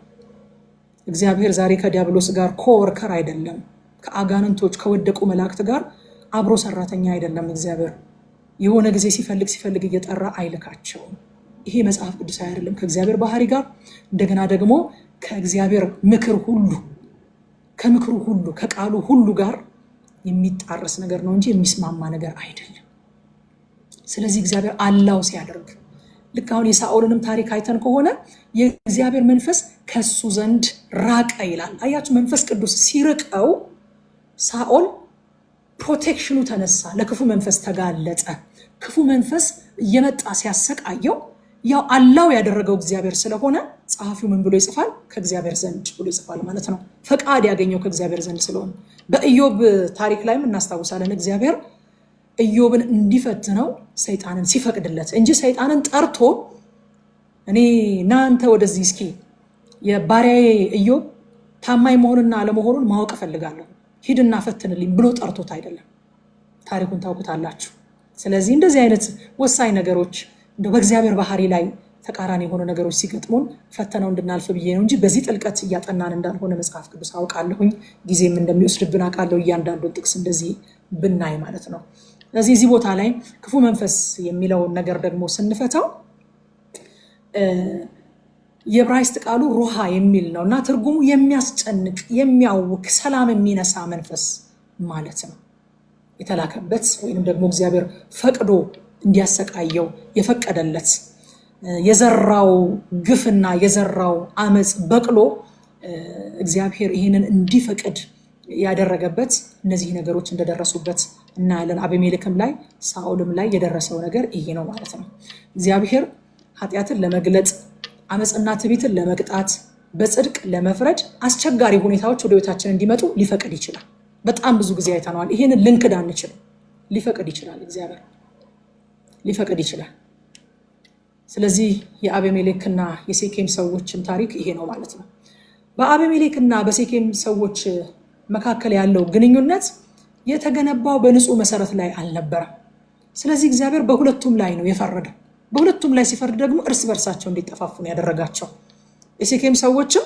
እግዚአብሔር ዛሬ ከዲያብሎስ ጋር ኮወርከር አይደለም። ከአጋንንቶች ከወደቁ መላእክት ጋር አብሮ ሰራተኛ አይደለም። እግዚአብሔር የሆነ ጊዜ ሲፈልግ እየጠራ አይልካቸውም። ይሄ መጽሐፍ ቅዱሳዊ አይደለም። ከእግዚአብሔር ባህሪ ጋር እንደገና ደግሞ ከእግዚአብሔር ከምክሩ ሁሉ ከቃሉ ሁሉ ጋር የሚጣረስ ነገር ነው እንጂ የሚስማማ ነገር አይደለም። ስለዚህ እግዚአብሔር አላው ሲያደርግ ልክ አሁን የሳኦልንም ታሪክ አይተን ከሆነ የእግዚአብሔር መንፈስ ከሱ ዘንድ ራቀ ይላል። አያችሁ፣ መንፈስ ቅዱስ ሲርቀው ሳኦል ፕሮቴክሽኑ ተነሳ፣ ለክፉ መንፈስ ተጋለጠ። ክፉ መንፈስ እየመጣ ሲያሰቃየው ያው አላው ያደረገው እግዚአብሔር ስለሆነ ጸሐፊው ምን ብሎ ይጽፋል? ከእግዚአብሔር ዘንድ ብሎ ይጽፋል ማለት ነው። ፈቃድ ያገኘው ከእግዚአብሔር ዘንድ ስለሆነ በኢዮብ ታሪክ ላይም እናስታውሳለን። እግዚአብሔር ኢዮብን እንዲፈትነው ሰይጣንን ሲፈቅድለት እንጂ ሰይጣንን ጠርቶ እኔ እናንተ ወደዚህ እስኪ የባሪያዬ ኢዮብ ታማኝ መሆንና አለመሆኑን ማወቅ እፈልጋለሁ፣ ሂድና ፈትንልኝ ብሎ ጠርቶት አይደለም። ታሪኩን ታውቁታላችሁ። ስለዚህ እንደዚህ አይነት ወሳኝ ነገሮች በእግዚአብሔር ባህሪ ላይ ተቃራኒ የሆኑ ነገሮች ሲገጥሙን ፈተነው እንድናልፍ ብዬ ነው እንጂ በዚህ ጥልቀት እያጠናን እንዳልሆነ መጽሐፍ ቅዱስ አውቃለሁኝ። ጊዜም እንደሚወስድብን አውቃለሁ፣ እያንዳንዱን ጥቅስ እንደዚህ ብናይ ማለት ነው። ስለዚህ እዚህ ቦታ ላይ ክፉ መንፈስ የሚለውን ነገር ደግሞ ስንፈታው የዕብራይስጥ ቃሉ ሩሃ የሚል ነው እና ትርጉሙ የሚያስጨንቅ፣ የሚያውክ፣ ሰላም የሚነሳ መንፈስ ማለት ነው። የተላከበት ወይንም ደግሞ እግዚአብሔር ፈቅዶ እንዲያሰቃየው የፈቀደለት የዘራው ግፍና የዘራው አመፅ በቅሎ እግዚአብሔር ይህንን እንዲፈቅድ ያደረገበት እነዚህ ነገሮች እንደደረሱበት እናያለን። አቤሜሌክም ላይ ሳኦልም ላይ የደረሰው ነገር ይሄ ነው ማለት ነው። እግዚአብሔር ኃጢአትን ለመግለጽ አመፅና ትዕቢትን ለመቅጣት በጽድቅ ለመፍረድ አስቸጋሪ ሁኔታዎች ወደ ቤታችን እንዲመጡ ሊፈቅድ ይችላል። በጣም ብዙ ጊዜ አይተነዋል። ይህንን ልንክድ አንችልም። ሊፈቅድ ይችላል፣ እግዚአብሔር ሊፈቅድ ይችላል። ስለዚህ የአቤሜሌክና የሴኬም ሰዎችም ታሪክ ይሄ ነው ማለት ነው። በአቤሜሌክና በሴኬም ሰዎች መካከል ያለው ግንኙነት የተገነባው በንጹህ መሰረት ላይ አልነበረም። ስለዚህ እግዚአብሔር በሁለቱም ላይ ነው የፈረደው። በሁለቱም ላይ ሲፈርድ ደግሞ እርስ በርሳቸው እንዲጠፋፉ ነው ያደረጋቸው። የሴኬም ሰዎችም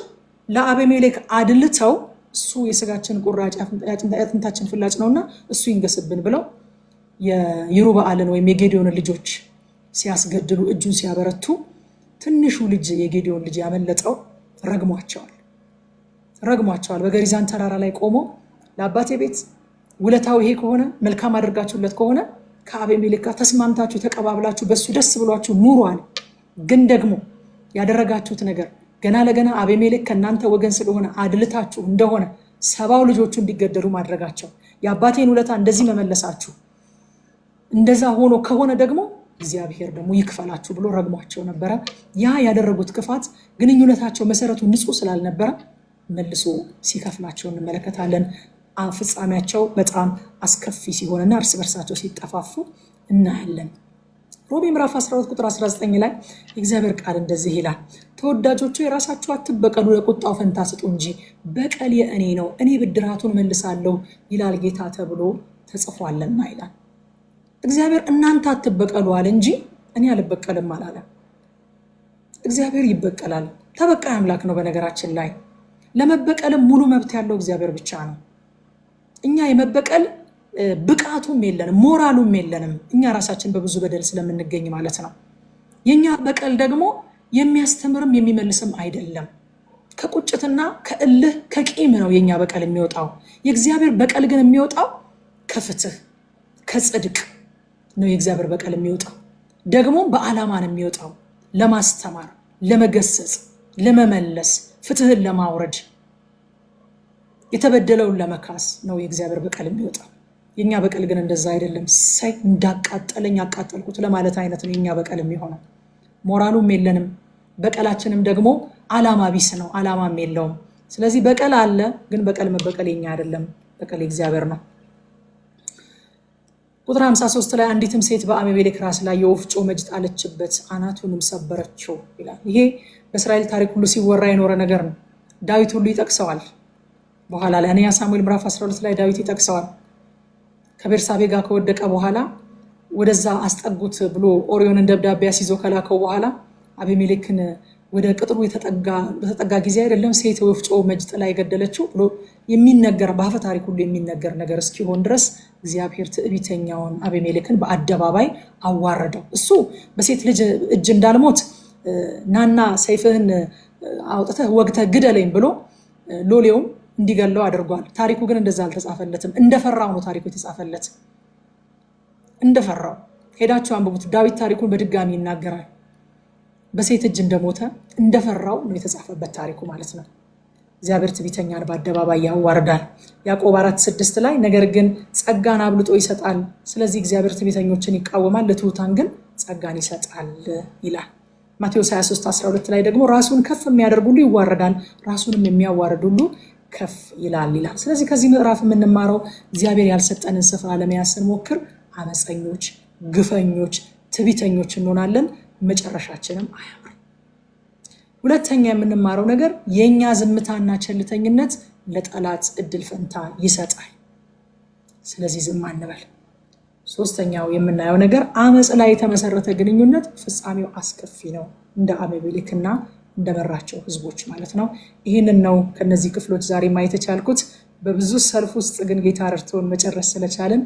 ለአቤሜሌክ አድልተው እሱ የስጋችን ቁራጭ የአጥንታችን ፍላጭ ነውና እሱ ይንገስብን ብለው የይሩበአልን ወይም የጌዲዮንን ልጆች ሲያስገድሉ እጁን ሲያበረቱ ትንሹ ልጅ የጌዲዮን ልጅ ያመለጠው ረግሟቸዋል። በገሪዛን ተራራ ላይ ቆሞ ለአባቴ ቤት ውለታው ይሄ ከሆነ መልካም አድርጋችሁለት ከሆነ ከአቤሜሌክ ጋር ተስማምታችሁ ተቀባብላችሁ በሱ ደስ ብሏችሁ ኑሩ አለ። ግን ደግሞ ያደረጋችሁት ነገር ገና ለገና አቤሜሌክ ከእናንተ ወገን ስለሆነ አድልታችሁ እንደሆነ 70 ልጆቹ እንዲገደሉ ማድረጋቸው የአባቴን ውለታ እንደዚህ መመለሳችሁ እንደዛ ሆኖ ከሆነ ደግሞ እግዚአብሔር ደግሞ ይክፈላችሁ ብሎ ረግሟቸው ነበረ። ያ ያደረጉት ክፋት ግንኙነታቸው መሰረቱ ንጹህ ስላልነበረ መልሶ ሲከፍላቸው እንመለከታለን። ፍጻሜያቸው በጣም አስከፊ ሲሆንና እርስ በርሳቸው ሲጠፋፉ እናያለን። ሮሜ ምዕራፍ 12 ቁጥር 19 ላይ የእግዚአብሔር ቃል እንደዚህ ይላል፣ ተወዳጆቹ የራሳችሁ አትበቀሉ፣ ለቁጣው ፈንታ ስጡ እንጂ በቀል የእኔ ነው፣ እኔ ብድራቱን መልሳለሁ ይላል ጌታ ተብሎ ተጽፏልና ይላል። እግዚአብሔር እናንተ አትበቀሉ አለ እንጂ እኔ አልበቀልም አላለም። እግዚአብሔር ይበቀላል። ተበቃይ አምላክ ነው። በነገራችን ላይ ለመበቀልም ሙሉ መብት ያለው እግዚአብሔር ብቻ ነው። እኛ የመበቀል ብቃቱም የለንም፣ ሞራሉም የለንም። እኛ ራሳችን በብዙ በደል ስለምንገኝ ማለት ነው። የኛ በቀል ደግሞ የሚያስተምርም የሚመልስም አይደለም። ከቁጭትና ከእልህ ከቂም ነው የኛ በቀል የሚወጣው። የእግዚአብሔር በቀል ግን የሚወጣው ከፍትህ ከጽድቅ ነው። የእግዚአብሔር በቀል የሚወጣው ደግሞ በዓላማ ነው የሚወጣው፣ ለማስተማር፣ ለመገሰጽ፣ ለመመለስ፣ ፍትህን ለማውረድ፣ የተበደለውን ለመካስ ነው የእግዚአብሔር በቀል የሚወጣው። የኛ በቀል ግን እንደዛ አይደለም። ሳይ እንዳቃጠለኝ አቃጠልኩት ለማለት አይነት ነው የኛ በቀል የሚሆነው። ሞራሉም የለንም። በቀላችንም ደግሞ ዓላማ ቢስ ነው፣ ዓላማም የለውም። ስለዚህ በቀል አለ፣ ግን በቀል መበቀል የኛ አይደለም፣ በቀል የእግዚአብሔር ነው። ቁጥር 53 ላይ አንዲትም ሴት በአቤሜሌክ ራስ ላይ የወፍጮ መጅ ጣለችበት፣ አናቱንም ሰበረችው ይላል። ይሄ በእስራኤል ታሪክ ሁሉ ሲወራ የኖረ ነገር ነው። ዳዊት ሁሉ ይጠቅሰዋል። በኋላ ላይ አንደኛ ሳሙኤል ምዕራፍ 12 ላይ ዳዊት ይጠቅሰዋል። ከቤርሳቤ ጋር ከወደቀ በኋላ ወደዛ አስጠጉት ብሎ ኦርዮንን ደብዳቤ አስይዞ ከላከው በኋላ አቤሜሌክን ወደ ቅጥሩ በተጠጋ ጊዜ አይደለም ሴት ወፍጮ መጅ ጥላ የገደለችው ብሎ የሚነገር በአፈ ታሪክ ሁሉ የሚነገር ነገር እስኪሆን ድረስ እግዚአብሔር ትዕቢተኛውን አቤሜሌክን በአደባባይ አዋረደው። እሱ በሴት ልጅ እጅ እንዳልሞት ናና ሰይፍህን አውጥተህ ወግተህ ግደለኝ ብሎ ሎሌውም እንዲገለው አድርጓል። ታሪኩ ግን እንደዛ አልተጻፈለትም። እንደፈራው ነው ታሪኩ የተጻፈለት። እንደፈራው ሄዳችሁ አንብቡት። ዳዊት ታሪኩን በድጋሚ ይናገራል። በሴት እጅ እንደሞተ እንደፈራው ነው የተጻፈበት ታሪኩ ማለት ነው። እግዚአብሔር ትዕቢተኛን በአደባባይ ያዋርዳል። ያዕቆብ 4:6 ላይ ነገር ግን ጸጋን አብልጦ ይሰጣል፣ ስለዚህ እግዚአብሔር ትዕቢተኞችን ይቃወማል፣ ለትሑታን ግን ጸጋን ይሰጣል ይላል። ማቴዎስ 23:12 ላይ ደግሞ ራሱን ከፍ የሚያደርግ ሁሉ ይዋረዳል፣ ራሱንም የሚያዋርድ ሁሉ ከፍ ይላል ይላል። ስለዚህ ከዚህ ምዕራፍ የምንማረው እግዚአብሔር ያልሰጠንን ስፍራ ለመያዝ ስንሞክር አመፀኞች፣ ግፈኞች፣ ትዕቢተኞች እንሆናለን፣ መጨረሻችንም አያምርም። ሁለተኛ የምንማረው ነገር የኛ ዝምታና ቸልተኝነት ለጠላት እድል ፈንታ ይሰጣል። ስለዚህ ዝም አንበል። ሶስተኛው የምናየው ነገር አመፅ ላይ የተመሰረተ ግንኙነት ፍጻሜው አስከፊ ነው፣ እንደ አቤሜሌክና እንደመራቸው ህዝቦች ማለት ነው። ይህንን ነው ከነዚህ ክፍሎች ዛሬ ማየት የቻልኩት። በብዙ ሰልፍ ውስጥ ግን ጌታ ረድቶን መጨረስ ስለቻለን